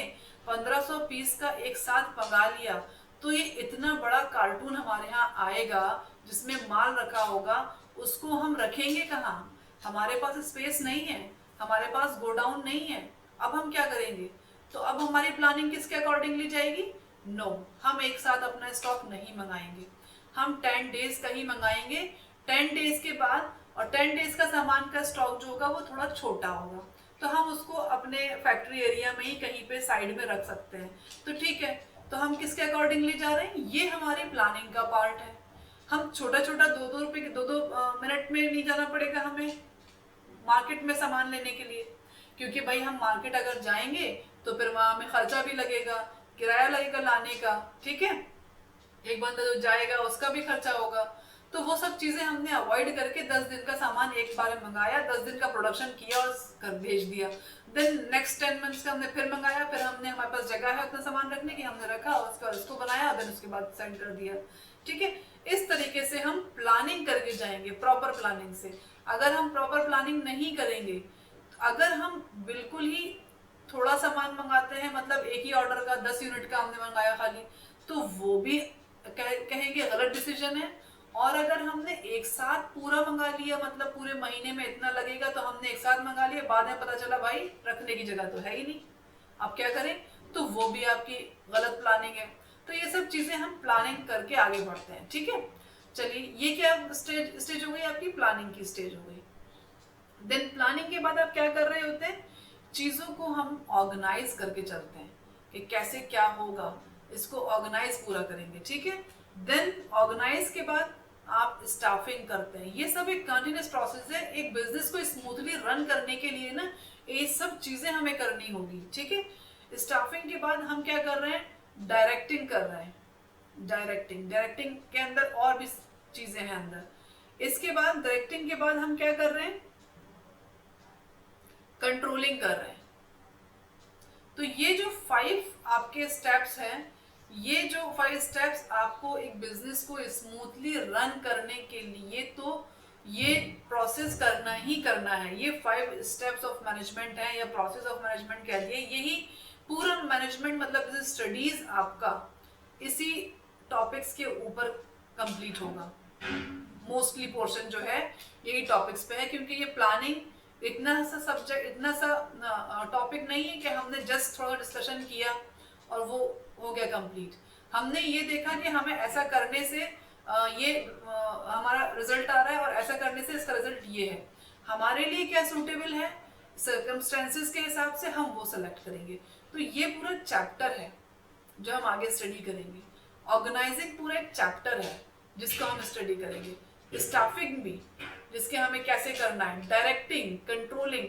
1500 पीस का एक साथ मंगा लिया तो ये इतना बड़ा कार्टून हमारे यहाँ आएगा जिसमें माल रखा होगा, उसको हम रखेंगे कहाँ, हमारे पास स्पेस नहीं है, हमारे पास गोडाउन नहीं है। अब हम क्या करेंगे? तो अब हमारी प्लानिंग किसके अकॉर्डिंगली जाएगी? नो, हम एक साथ अपना स्टॉक नहीं मंगाएंगे, हम 10 डेज का ही मंगाएंगे। 10 डेज के बाद, और 10 डेज का सामान का स्टॉक जो होगा वो थोड़ा छोटा होगा, तो हम उसको अपने फैक्ट्री एरिया में ही कहीं पे साइड में रख सकते हैं। तो ठीक है, तो हम किसके अकॉर्डिंगली जा रहे हैं? ये हमारी प्लानिंग का पार्ट है। हम छोटा छोटा 2-2 रुपए के 2-2 मिनट में नहीं जाना पड़ेगा हमें मार्केट में सामान लेने के लिए, क्योंकि भाई हम मार्केट अगर जाएंगे तो फिर वहां हमें खर्चा भी लगेगा, किराया लगेगा लाने का, ठीक है, एक बंदा जो जाएगा उसका भी खर्चा होगा। तो वो सब चीजें हमने अवॉइड करके 10 दिन का सामान एक बार में मंगाया, 10 दिन का प्रोडक्शन किया और घर भेज दिया। देन नेक्स्ट 10 मंथ्स का हमने फिर मंगाया, फिर हमने हमारे पास जगह है उतना सामान रखने की, हमने रखा, उसके बाद उसको बनाया, देन उसके बाद सेंड कर दिया, ठीक है। इस तरीके से हम प्लानिंग करके जाएंगे, प्रॉपर प्लानिंग से। अगर हम प्रॉपर प्लानिंग नहीं करेंगे, अगर हम बिल्कुल ही थोड़ा सामान मंगाते हैं, मतलब एक ही ऑर्डर का 10 यूनिट का हमने मंगाया खाली, तो वो भी कहेंगे गलत डिसीजन है। और अगर हमने एक साथ पूरा मंगा लिया, मतलब पूरे महीने में इतना लगेगा तो हमने एक साथ मंगा लिया, बाद में पता चला भाई रखने की जगह तो है ही नहीं, अब क्या करें? तो वो भी आपकी गलत प्लानिंग है। तो ये सब चीजें हम प्लानिंग करके आगे बढ़ते हैं, ठीक है। चलिए, ये क्या स्टेज हो गई आपकी? प्लानिंग की स्टेज हो गई। देन प्लानिंग के बाद आप क्या कर रहे होते हैं? चीजों को हम ऑर्गेनाइज करके चलते हैं कि कैसे क्या होगा, इसको ऑर्गेनाइज पूरा करेंगे, ठीक है। देन ऑर्गेनाइज के बाद आप स्टाफिंग करते हैं। ये सब एक कंटिन्यूस प्रोसेस है। एक बिजनेस को स्मूथली रन करने के लिए ना ये सब चीजें हमें करनी होगी, ठीक है। स्टाफिंग के बाद हम क्या कर रहे हैं? डायरेक्टिंग कर रहे हैं। डायरेक्टिंग के अंदर और भी चीजें हैं अंदर। इसके बाद डायरेक्टिंग के बाद हम क्या कर रहे हैं? कंट्रोलिंग कर रहे हैं। तो ये जो 5 आपके स्टेप्स हैं, ये जो 5 स्टेप्स आपको एक बिजनेस को स्मूथली रन करने के लिए, तो ये प्रोसेस करना ही करना है। ये 5 स्टेप्स ऑफ मैनेजमेंट है या प्रोसेस ऑफ मैनेजमेंट कह दिए। यही पूरा मैनेजमेंट, मतलब स्टडीज आपका इसी टॉपिक्स के ऊपर कंप्लीट होगा। मोस्टली पोर्शन जो है यही टॉपिक्स पे है, क्योंकि ये प्लानिंग इतना सा सब्जेक्ट, इतना सा टॉपिक नहीं है कि हमने जस्ट थोड़ा डिस्कशन किया और वो हो गया कंप्लीट। हमने ये देखा कि हमें ऐसा करने से ये हमारा रिजल्ट आ रहा है, और ऐसा करने से इसका रिजल्ट ये है। हमारे लिए क्या सूटेबल है, सर्कमस्टेंसेस के हिसाब से हम वो सेलेक्ट करेंगे। तो ये पूरा चैप्टर है जो हम आगे स्टडी करेंगे। ऑर्गेनाइजिंग पूरा एक चैप्टर है जिसको हम स्टडी करेंगे। स्टाफिंग भी, जिसके हमें कैसे करना है, डायरेक्टिंग, कंट्रोलिंग,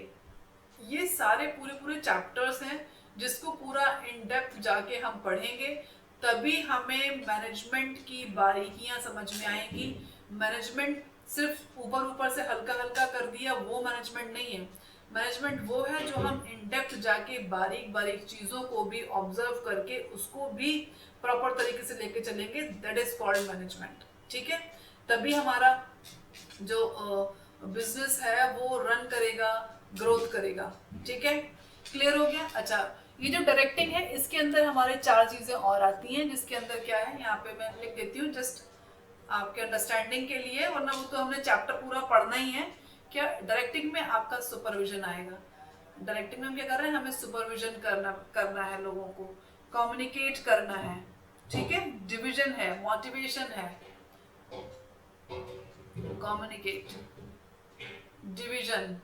ये सारे पूरे चैप्टर्स हैं जिसको पूरा इन डेप्थ जाके हम पढ़ेंगे, तभी हमें मैनेजमेंट की बारीकियां समझ में आएंगी। मैनेजमेंट सिर्फ ऊपर से हल्का हल्का कर दिया, वो मैनेजमेंट नहीं है। मैनेजमेंट वो है जो हम इन डेप्थ जाके बारीक चीजों को भी ऑब्जर्व करके उसको भी प्रॉपर तरीके से लेके चलेंगे, दैट इज कॉल्ड मैनेजमेंट, ठीक है। तभी हमारा जो बिजनेस है वो रन करेगा, ग्रोथ करेगा, ठीक है। क्लियर हो गया? अच्छा, ये जो डायरेक्टिंग है इसके अंदर हमारे 4 चीजें और आती हैं, जिसके अंदर क्या है यहाँ पे मैं लिख देती हूँ जस्ट आपके अंडरस्टैंडिंग के लिए, वरना वो तो हमने चैप्टर पूरा पढ़ना ही है। क्या डायरेक्टिंग में आपका सुपरविजन आएगा। डायरेक्टिंग में हम क्या कर रहे हैं? हमें सुपरविजन करना है, लोगों को कम्युनिकेट करना है, ठीक है। डिविजन है, मोटिवेशन है, कम्युनिकेट, डिविजन,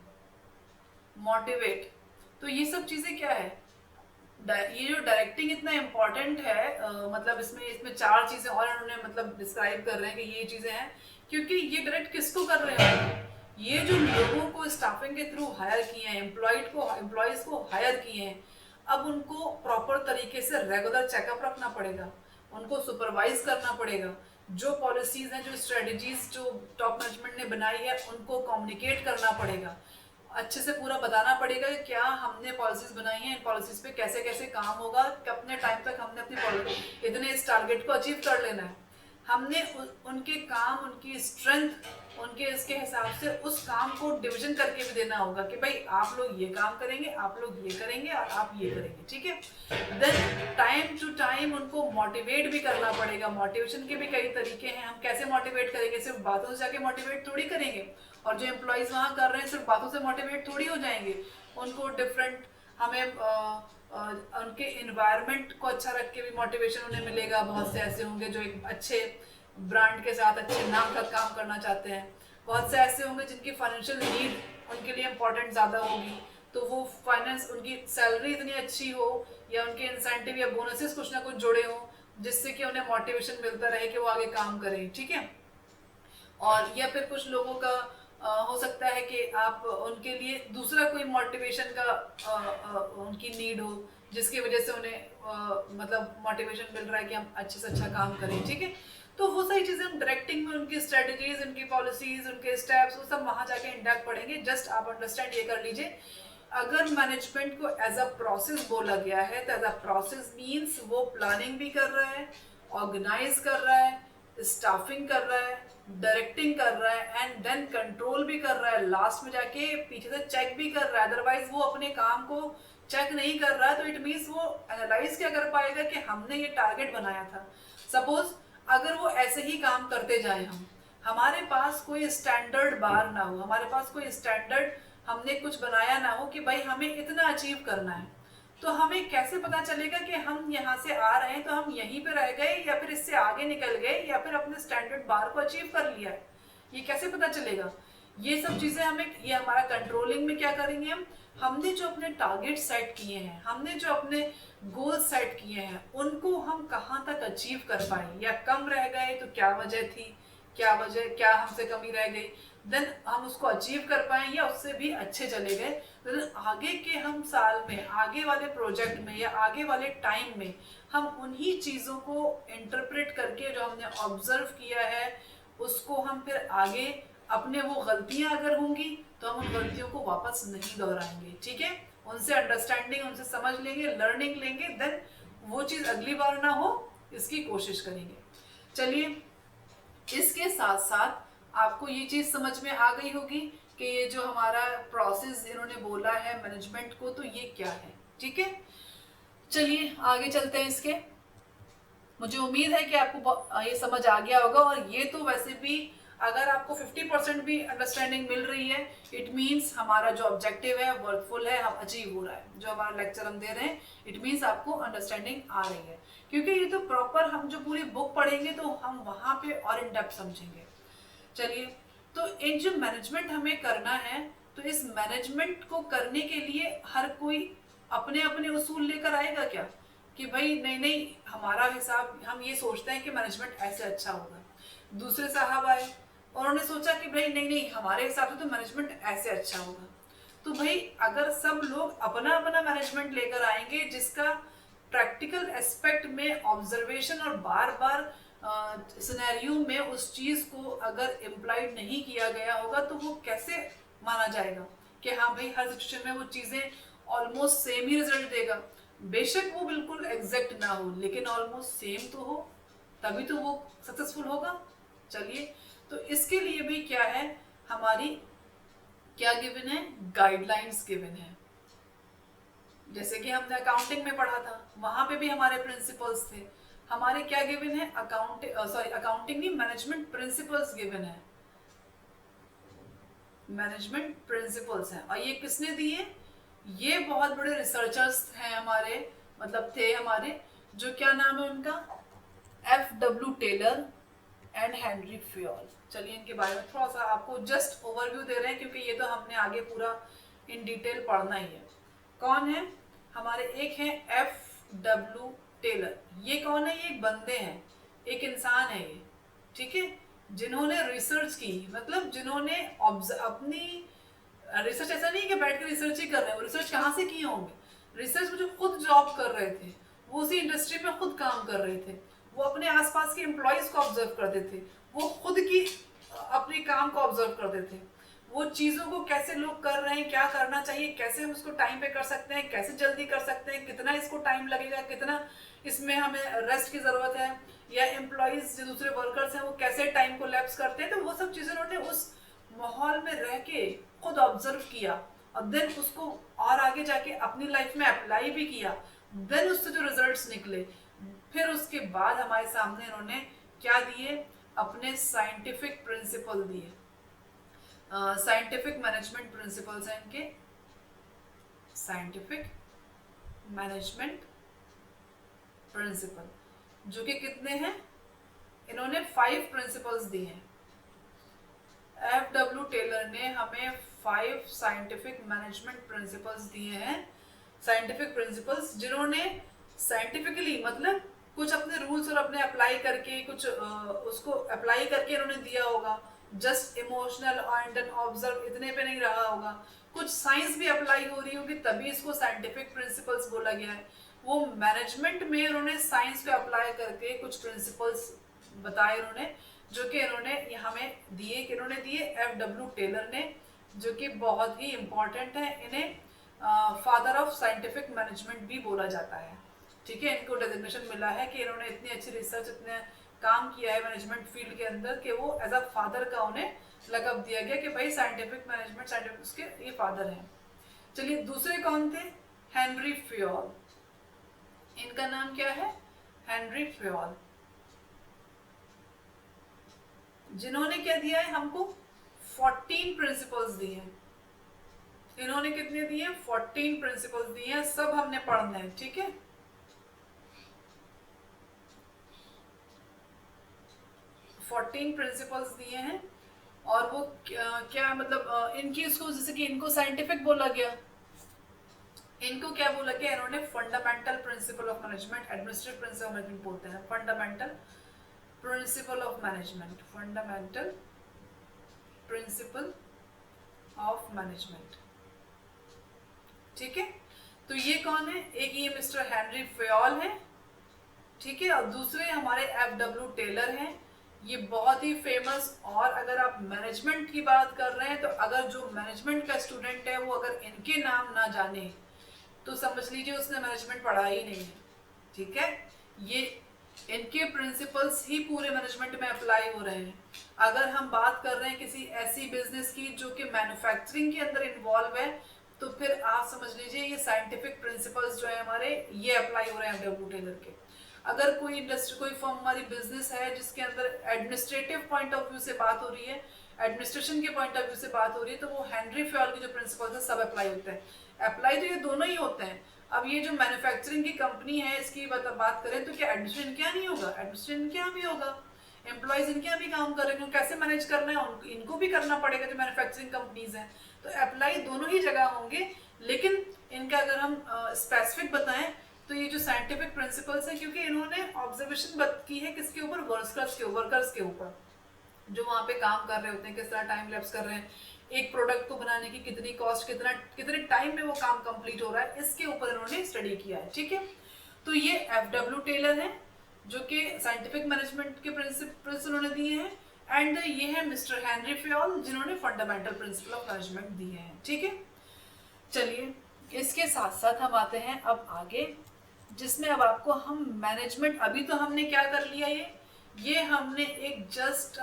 मोटिवेट। तो ये सब चीजें क्या है? ये जो डायरेक्टिंग इतना इम्पोर्टेंट है, मतलब इसमें 4 चीजें और इन्होंने मतलब डिस्क्राइब कर रहे हैं कि ये चीजें हैं, क्योंकि ये डायरेक्ट किसको कर रहे हैं? ये जो लोगों को स्टाफिंग के थ्रू हायर किए हैं, एम्प्लॉयज को हायर किए हैं, अब उनको प्रॉपर तरीके से रेगुलर चेकअप रखना पड़ेगा, उनको सुपरवाइज करना पड़ेगा। जो पॉलिसीज हैं, जो स्ट्रेटजीज जो टॉप मैनेजमेंट ने बनाई है, उनको कम्युनिकेट करना पड़ेगा। अच्छे से पूरा बताना पड़ेगा कि क्या हमने पॉलिसीज बनाई हैं, इन पॉलिसीज पे कैसे कैसे काम होगा, कितने टाइम तक हमने अपनी इतने इस टारगेट को अचीव कर लेना है। हमने उनके काम, उनकी स्ट्रेंथ, उनके इसके हिसाब से उस काम को डिवीजन करके भी देना होगा कि भाई आप लोग ये काम करेंगे, आप लोग ये करेंगे और आप ये करेंगे, ठीक है। देन टाइम टू टाइम उनको मोटिवेट भी करना पड़ेगा। मोटिवेशन के भी कई तरीके हैं। हम कैसे मोटिवेट करेंगे? सिर्फ बातों से जाके मोटिवेट थोड़ी करेंगे, और जो एम्प्लॉयज वहाँ कर रहे हैं सिर्फ बातों से मोटिवेट थोड़ी हो जाएंगे। उनको डिफरेंट, हमें उनके इन्वायरमेंट को अच्छा रख के भी मोटिवेशन उन्हें मिलेगा। बहुत से ऐसे होंगे जो एक अच्छे ब्रांड के साथ अच्छे नाम का काम करना चाहते हैं। बहुत से ऐसे होंगे जिनकी फाइनेंशियल नीड उनके लिए इम्पोर्टेंट ज़्यादा होगी, तो वो फाइनेंस, उनकी सैलरी इतनी अच्छी हो या उनके इंसेंटिव या बोनसेस कुछ ना कुछ जुड़े हो जिससे कि उन्हें मोटिवेशन मिलता रहे कि वो आगे काम करें, ठीक है। और या फिर कुछ लोगों का हो सकता है कि आप उनके लिए दूसरा कोई मोटिवेशन का उनकी नीड हो, जिसकी वजह से उन्हें मतलब मोटिवेशन मिल रहा है कि हम अच्छे से अच्छा काम करें, ठीक है। तो वो सारी चीज़ें हम डायरेक्टिंग में, उनकी स्ट्रेटजीज, उनकी पॉलिसीज, उनके स्टेप्स, वो सब वहाँ जाके इंडक्ट पढ़ेंगे। जस्ट आप अंडरस्टैंड ये कर लीजिए, अगर मैनेजमेंट को एज अ प्रोसेस बोला गया है तो एज अ प्रोसेस मीन्स वो प्लानिंग भी कर रहा है, ऑर्गेनाइज कर रहा है, स्टाफिंग कर रहा है, डायरेक्टिंग कर रहा है, एंड देन कंट्रोल भी कर रहा है, लास्ट में जाके पीछे से चेक भी कर रहा है। अदरवाइज वो अपने काम को चेक नहीं कर रहा है तो इट मीन्स वो एनालाइज क्या कर पाएगा कि हमने ये टारगेट बनाया था। सपोज अगर वो ऐसे ही काम करते जाए, हमारे पास कोई स्टैंडर्ड बार ना हो, हमारे पास कोई स्टैंडर्ड हमने कुछ बनाया ना हो कि भाई हमें इतना अचीव करना है, तो हमें कैसे पता चलेगा कि हम यहाँ से आ रहे हैं तो हम यहीं पे रह गए या फिर इससे आगे निकल गए या फिर अपने स्टैंडर्ड बार को अचीव कर लिया है? ये कैसे पता चलेगा? ये सब चीजें हमें, ये हमारा कंट्रोलिंग में क्या करेंगे हम, हमने जो अपने टारगेट सेट किए हैं, हमने जो अपने गोल सेट किए हैं, उनको हम कहाँ तक अचीव कर पाए या कम रह गए तो क्या वजह थी, क्या हमसे कमी रह गई, देन हम उसको अचीव कर पाए या उससे भी अच्छे चले गए, देन आगे के हम साल में, आगे वाले प्रोजेक्ट में या आगे वाले टाइम में हम उन्हीं चीज़ों को इंटरप्रेट करके जो हमने ऑब्जर्व किया है उसको हम फिर आगे अपने, वो गलतियां अगर होंगी तो हम उन गलतियों को वापस नहीं दोहराएंगे, ठीक है। उनसे अंडरस्टैंडिंग, उनसे समझ लेंगे, लर्निंग लेंगे, देन वो चीज़ अगली बार ना हो इसकी कोशिश करेंगे। चलिए, इसके साथ साथ आपको ये चीज़ समझ में आ गई होगी कि ये जो हमारा प्रोसेस इन्होंने बोला है मैनेजमेंट को, तो ये क्या है, ठीक है। चलिए आगे चलते हैं इसके। मुझे उम्मीद है कि आपको ये समझ आ गया होगा, और ये तो वैसे भी अगर आपको 50% भी अंडरस्टैंडिंग मिल रही है, इट मीन्स हमारा जो ऑब्जेक्टिव है वर्कफुल है, हम अचीव हो रहा है। जो हमारा लेक्चर हम दे रहे हैं, इट मीन्स आपको अंडरस्टैंडिंग आ रही है, क्योंकि ये तो प्रॉपर हम जो पूरी बुक पढ़ेंगे तो हम वहाँ पे और इन डेप्थ समझेंगे। चलिए, तो एक जो मैनेजमेंट हमें करना है, तो इस मैनेजमेंट को करने के लिए हर कोई अपने अपने उसूल लेकर आएगा क्या, कि भाई नहीं नहीं हमारा हिसाब, हम ये सोचते हैं कि मैनेजमेंट ऐसे अच्छा होगा। दूसरे साहब आए और उन्होंने सोचा कि भाई नहीं नहीं हमारे हिसाब से तो मैनेजमेंट ऐसे अच्छा होगा। तो भाई अगर सब लोग अपना अपना मैनेजमेंट लेकर आएंगे जिसका प्रैक्टिकल एस्पेक्ट में ऑब्जर्वेशन और बार बार सिनेरियो में उस चीज़ को अगर इम्प्लाइड नहीं किया गया होगा, तो वो कैसे माना जाएगा कि हाँ भाई हर सिचुएशन में वो चीज़ें ऑलमोस्ट सेम ही रिजल्ट देगा। बेशक वो बिल्कुल एग्जैक्ट ना हो, लेकिन ऑलमोस्ट सेम तो हो, तभी तो वो सक्सेसफुल होगा। चलिए, तो इसके लिए भी क्या है, हमारी क्या गिवन है, गाइडलाइंस गिवन है। जैसे कि हमने अकाउंटिंग में पढ़ा था, वहां पे भी हमारे प्रिंसिपल्स थे। हमारे क्या गिवन है, अकाउंटिंग नहीं, मैनेजमेंट प्रिंसिपल्स गिवन है, मैनेजमेंट प्रिंसिपल्स हैं। और ये किसने दिए, ये बहुत बड़े रिसर्चर्स हैं हमारे, मतलब थे हमारे, जो क्या नाम है उनका, FW Taylor and Henry Fayol. चलिए इनके बारे में थोड़ा सा आपको जस्ट ओवरव्यू दे रहे हैं, क्योंकि ये तो हमने आगे पूरा इन डिटेल पढ़ना ही है। कौन है हमारे, एक है FW टेलर। ये कौन है, ये एक बंदे हैं, एक इंसान है ये, ठीक है, जिन्होंने रिसर्च की, मतलब जिन्होंने अपनी रिसर्च, ऐसा नहीं कि बैठ कर रिसर्च ही कर रहे हैं, वो रिसर्च कहाँ से किए होंगे, रिसर्च में जो खुद जॉब कर रहे थे, वो उसी इंडस्ट्री में खुद काम कर रहे थे, वो अपने आसपास के एम्प्लॉयज को ऑब्जर्व करते थे, वो खुद की अपने काम को ऑब्जर्व करते थे, वो चीज़ों को कैसे लोग कर रहे हैं, क्या करना चाहिए, कैसे हम उसको टाइम पे कर सकते हैं, कैसे जल्दी कर सकते हैं, कितना इसको टाइम लगेगा, कितना इसमें हमें रेस्ट की ज़रूरत है, या एम्प्लॉयज़ जो दूसरे वर्कर्स हैं वो कैसे टाइम को लैप्स करते हैं। तो वो सब चीज़ें उन्होंने उस माहौल में रह के खुद ऑब्जर्व किया और देन उसको और आगे जाके अपनी लाइफ में अप्लाई भी किया। देन उससे जो रिजल्ट्स निकले, फिर उसके बाद हमारे सामने इन्होंने क्या दिए, अपने साइंटिफिक प्रिंसिपल दिए। साइंटिफिक मैनेजमेंट प्रिंसिपल्स हैं इनके, साइंटिफिक मैनेजमेंट प्रिंसिपल, जो कि कितने हैं, इन्होंने 5 प्रिंसिपल्स दिए हैं। FW टेलर ने हमें 5 साइंटिफिक मैनेजमेंट प्रिंसिपल्स दिए हैं। साइंटिफिक प्रिंसिपल्स जिन्होंने साइंटिफिकली मतलब कुछ अपने रूल्स और अपने अप्लाई करके कुछ उसको अप्लाई करके इन्होंने दिया होगा, जस्ट इमोशनल एंड ऑब्जर्व इतने पे नहीं रहा होगा, कुछ साइंस भी अप्लाई हो रही होगी, तभी इसको साइंटिफिक प्रिंसिपल्स बोला गया है। वो मैनेजमेंट में उन्होंने साइंस पे अप्लाई करके कुछ प्रिंसिपल्स बताए उन्होंने, जो कि इन्होंने हमें दिए, कि इन्होंने दिए FW टेलर ने, जो कि बहुत ही इम्पॉर्टेंट है। इन्हें फादर ऑफ साइंटिफिक मैनेजमेंट भी बोला जाता है। ठीक है, इनको डेजिग्नेशन मिला है कि इन्होंने इतनी अच्छी रिसर्च, इतने काम किया है मैनेजमेंट फील्ड के अंदर, कि वो एज अ फादर का उन्हें लकब दिया गया कि भाई साइंटिफिक मैनेजमेंट, साइंटिफिक उसके ये फादर हैं। चलिए दूसरे कौन थे, हेनरी फ्योल। इनका नाम क्या है, हेनरी फ्योल, जिन्होंने क्या दिया है हमको, 14 प्रिंसिपल्स दिए हैं। इन्होंने कितने दिए, 14 प्रिंसिपल्स दिए हैं, सब हमने पढ़ना है। ठीक है, 14 प्रिंसिपल्स दिए हैं। और वो क्या मतलब इनकी इसको, जैसे कि इनको साइंटिफिक बोला गया, इनको क्या बोला गया, इन्होंने fundamental principle of management, administrative principle of management बोलते हैं, fundamental principle of management, fundamental principle of management. ठीक है, तो ये कौन है, एक ये मिस्टर हेनरी फ्योल है, ठीक है, और दूसरे हमारे FW टेलर हैं। ये बहुत ही फेमस, और अगर आप मैनेजमेंट की बात कर रहे हैं तो अगर जो मैनेजमेंट का स्टूडेंट है वो अगर इनके नाम ना जाने तो समझ लीजिए उसने मैनेजमेंट पढ़ा ही नहीं है। ठीक है, ये इनके प्रिंसिपल्स ही पूरे मैनेजमेंट में अप्लाई हो रहे हैं। अगर हम बात कर रहे हैं किसी ऐसी बिजनेस की जो कि मैन्युफैक्चरिंग के अंदर इन्वॉल्व है, तो फिर आप समझ लीजिए ये साइंटिफिक प्रिंसिपल्स जो है हमारे, ये अप्लाई हो रहे हैं FW टेलर के। अगर कोई इंडस्ट्री, कोई फर्म हमारी बिजनेस है जिसके अंदर एडमिनिस्ट्रेटिव पॉइंट ऑफ व्यू से बात हो रही है, एडमिनिस्ट्रेशन के पॉइंट ऑफ व्यू से बात हो रही है, तो वो हेनरी फ्योल के जो प्रिंसिपल्स है सब अप्लाई होते हैं। अप्लाई तो ये दोनों ही होते हैं। अब ये जो मैन्युफैक्चरिंग की कंपनी है इसकी बात करें तो क्या एडमिनिस्ट्रेशन इनके यहाँ नहीं होगा, एडमिनिस्ट्रेशन इनके यहाँ भी होगा, एम्प्लॉयज इनके यहाँ भी काम कर रहे हैं, कैसे मैनेज करना है इनको भी करना पड़ेगा जो मैन्युफैक्चरिंग कंपनीज हैं। तो अप्लाई दोनों ही जगह होंगे, लेकिन इनका अगर हम स्पेसिफिक बताएं तो ये जो साइंटिफिक प्रिंसिपल्स हैं, क्योंकि इन्होंने ऑब्जर्वेशन की है किसके ऊपर, वर्कर्स के ऊपर, जो वहाँ पे काम कर रहे होते हैं, किस तरह टाइम लैप्स कर रहे हैं, एक प्रोडक्ट को बनाने की कितनी कॉस्ट, कितने टाइम में वो काम कंप्लीट हो रहा है, इसके ऊपर इन्होंने स्टडी किया है। ठीक है, तो ये FW टेलर है जो कि साइंटिफिक मैनेजमेंट के प्रिंसिपल्स उन्होंने दिए हैं, एंड ये है मिस्टर हेनरी फ्योल जिन्होंने फंडामेंटल प्रिंसिपल ऑफ मैनेजमेंट दिए हैं। ठीक है, चलिए इसके साथ साथ हम आते हैं अब आगे, जिसमें अब आपको हम मैनेजमेंट, अभी तो हमने क्या कर लिया, ये हमने एक जस्ट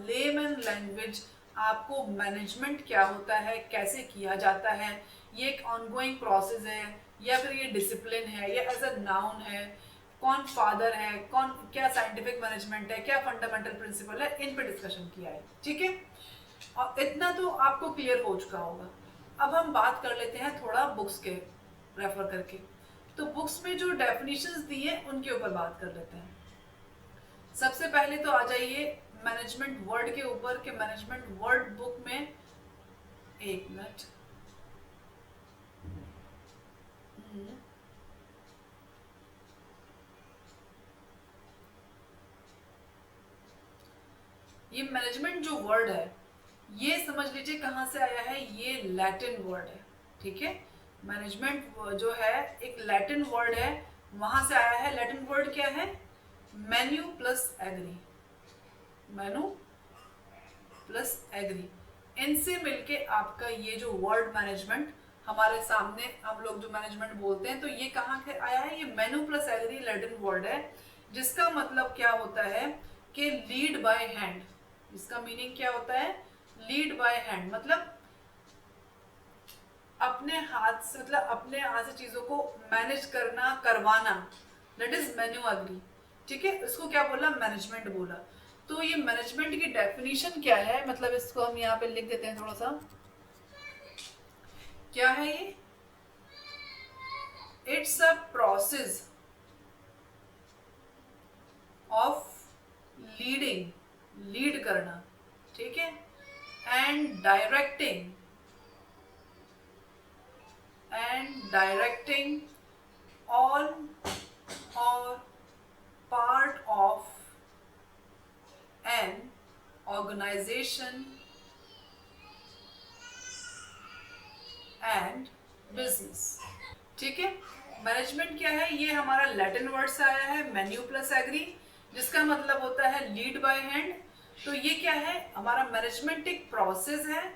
लेमन लैंग्वेज आपको मैनेजमेंट क्या होता है, कैसे किया जाता है, ये एक ऑनगोइंग प्रोसेस है, या फिर ये डिसिप्लिन है, या एज अ नाउन है, कौन फादर है, कौन क्या साइंटिफिक मैनेजमेंट है, क्या फंडामेंटल प्रिंसिपल है, इन पे डिस्कशन किया है। ठीक है, और इतना तो आपको क्लियर हो चुका होगा। अब हम बात कर लेते हैं थोड़ा बुक्स के रेफर करके, तो बुक्स में जो डेफिनेशंस दी है उनके ऊपर बात कर लेते हैं। सबसे पहले तो आ जाइए मैनेजमेंट वर्ड के ऊपर, कि मैनेजमेंट वर्ड बुक में, एक मिनट, ये मैनेजमेंट जो वर्ड है ये समझ लीजिए कहाँ से आया है, ये लैटिन वर्ड है। ठीक है, मैनेजमेंट जो है एक लैटिन वर्ड है, वहां से आया है। लैटिन वर्ड क्या है, menu plus agree, menu plus agree. इनसे मिलके आपका ये जो वर्ड मैनेजमेंट हमारे सामने हम लोग जो मैनेजमेंट बोलते हैं, तो ये कहाँ से आया है? ये menu plus agree Latin word है, जिसका मतलब क्या होता है कि लीड बाय हैंड। इसका मीनिंग क्या होता है? लीड बाय हैंड मतलब अपने हाथ से, मतलब अपने हाथ से चीजों को मैनेज करना, करवाना, दैट इज मेन्यू एग्री। ठीक है, इसको क्या बोला? मैनेजमेंट बोला। तो ये मैनेजमेंट की डेफिनेशन क्या है, मतलब इसको हम यहाँ पे लिख देते हैं थोड़ा सा, क्या है ये? It's a process of leading, lead करना, ठीक है, and directing all or part of an organization and business। ठीक है, मैनेजमेंट क्या है? ये हमारा लैटिन वर्ड से आया है, मेन्यू प्लस एग्री, जिसका मतलब होता है लीड बाय हैंड। तो ये क्या है? हमारा मैनेजमेंट एक प्रोसेस है।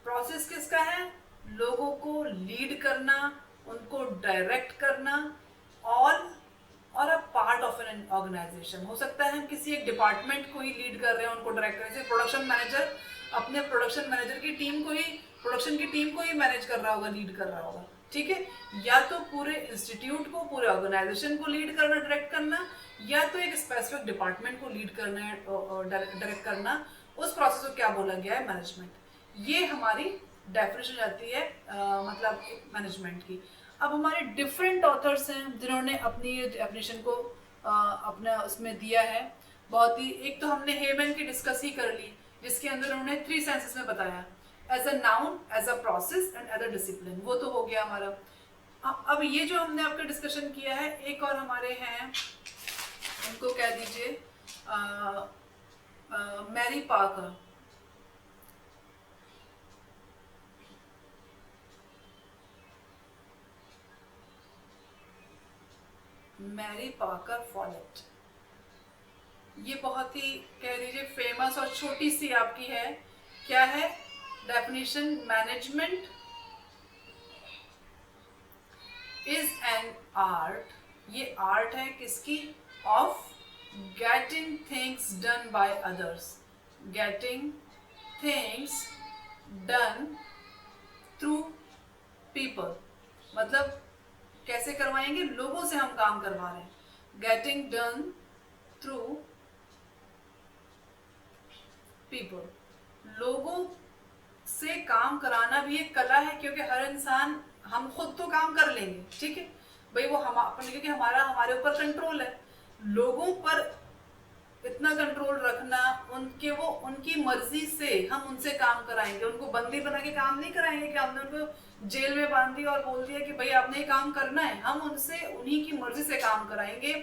प्रोसेस किसका है? लोगों को लीड करना, उनको डायरेक्ट करना, और a part of an organisation. हो सकता है हम किसी एक डिपार्टमेंट को ही लीड कर रहे हैं, उनको डायरेक्ट कर रहे हैं। प्रोडक्शन मैनेजर अपने प्रोडक्शन मैनेजर की टीम को ही, प्रोडक्शन की टीम को ही मैनेज कर रहा होगा, लीड कर रहा होगा। ठीक है, या तो पूरे इंस्टीट्यूट को, पूरे ऑर्गेनाइजेशन को लीड करना, डायरेक्ट करना, या तो एक स्पेसिफिक डिपार्टमेंट को लीड करना है, डायरेक्ट करना। उस प्रोसेस को क्या बोला गया है? मैनेजमेंट। ये हमारी डेफिनेशन जाती है मतलब मैनेजमेंट की। अब हमारे डिफरेंट ऑथर्स हैं जिन्होंने अपनी डेफिनेशन को अपना उसमें दिया है। बहुत ही, एक तो हमने हेमन की डिस्कस ही कर ली, जिसके अंदर उन्होंने 3 सेंसेस में बताया, as a noun, as a process and as a discipline. वो तो हो गया हमारा। अब ये जो हमने आपका डिस्कशन किया है, एक और हमारे हैं, उनको कह दीजिए Mary Parker. Mary Parker Follett, ये बहुत ही कह लीजिए फेमस और छोटी सी आपकी है। क्या है definition? Management is an art, ये आर्ट है किसकी? Of getting things done by others, getting things done through people. मतलब कैसे करवाएंगे? लोगों से हम काम करवा रहे हैं। गेटिंग डन थ्रू पीपल, लोगों से काम कराना भी एक कला है, क्योंकि हर इंसान, हम खुद तो काम कर लेंगे, ठीक है भाई, वो हम अपने, क्योंकि हमारे ऊपर कंट्रोल है। लोगों पर इतना कंट्रोल रखना, उनकी मर्जी से हम उनसे काम कराएंगे। उनको बंदी बना के काम नहीं कराएंगे कि हमने उनको जेल में बांध दिया और बोल दिया कि भाई आपने ये काम करना है। हम उनसे उन्हीं की मर्जी से काम कराएंगे।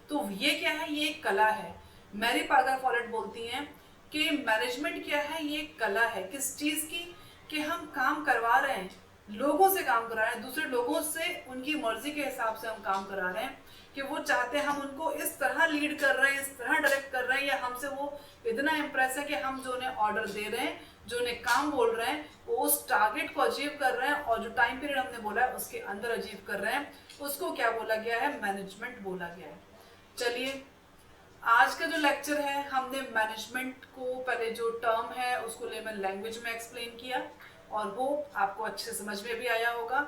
तो ये क्या है? ये एक कला है। मैरी पार्कर फॉलेट बोलती हैं कि मैनेजमेंट क्या है? ये एक कला है। किस चीज की? कि हम काम करवा रहे हैं, लोगों से काम करा रहे हैं, दूसरे लोगों से उनकी मर्जी के हिसाब से हम काम करा रहे हैं, कि वो चाहते हैं हम उनको इस तरह लीड कर रहे हैं, इस तरह डायरेक्ट कर रहे हैं, या हमसे वो इतना इम्प्रेस है कि हम जो उन्हें ऑर्डर दे रहे हैं, जो उन्हें काम बोल रहे हैं, वो उस टारगेट को अचीव कर रहे हैं, और जो टाइम पीरियड हमने बोला है उसके अंदर अचीव कर रहे हैं। उसको क्या बोला गया है? मैनेजमेंट बोला गया है। चलिए, आज का जो लेक्चर है, हमने मैनेजमेंट को पहले जो टर्म है उसको लेमन लैंग्वेज में एक्सप्लेन किया, और वो आपको अच्छे से समझ में भी आया होगा।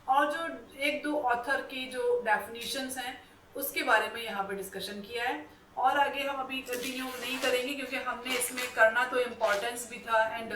और जो 1-2 ऑथर की जो डेफिनेशंस हैं उसके बारे में यहाँ पे डिस्कशन किया है। और आगे हम अभी कंटिन्यू नहीं करेंगे, क्योंकि हमने इसमें करना तो इम्पोर्टेंस भी था एंड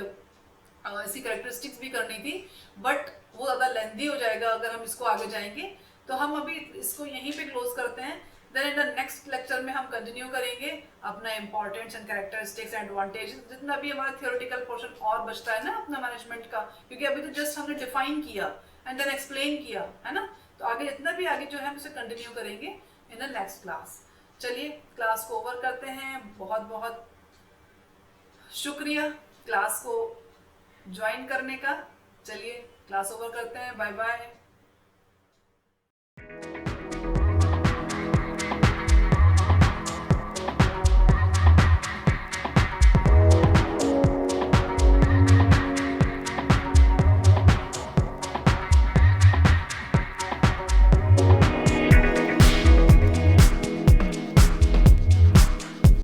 ऐसी करेक्टरिस्टिक्स भी करनी थी, बट वो ज़्यादा लेंदी हो जाएगा अगर हम इसको आगे जाएंगे। तो हम अभी इसको यहीं पे क्लोज करते हैं। Then in the next lecture में हम कंटिन्यू करेंगे अपना importance and characteristics and advantage, जितना भी हमारा थियोरेटिकल पोर्शन और बचता है ना अपना मैनेजमेंट का, क्योंकि अभी तो जस्ट हमने डिफाइन किया एंड देन एक्सप्लेन किया है ना। तो आगे जितना भी आगे जो है हम उसे कंटिन्यू करेंगे इन द नेक्स्ट क्लास। चलिए, क्लास को ओवर करते हैं। बहुत बहुत शुक्रिया क्लास को ज्वाइन करने का। चलिए, क्लास ओवर करते हैं। Bye bye.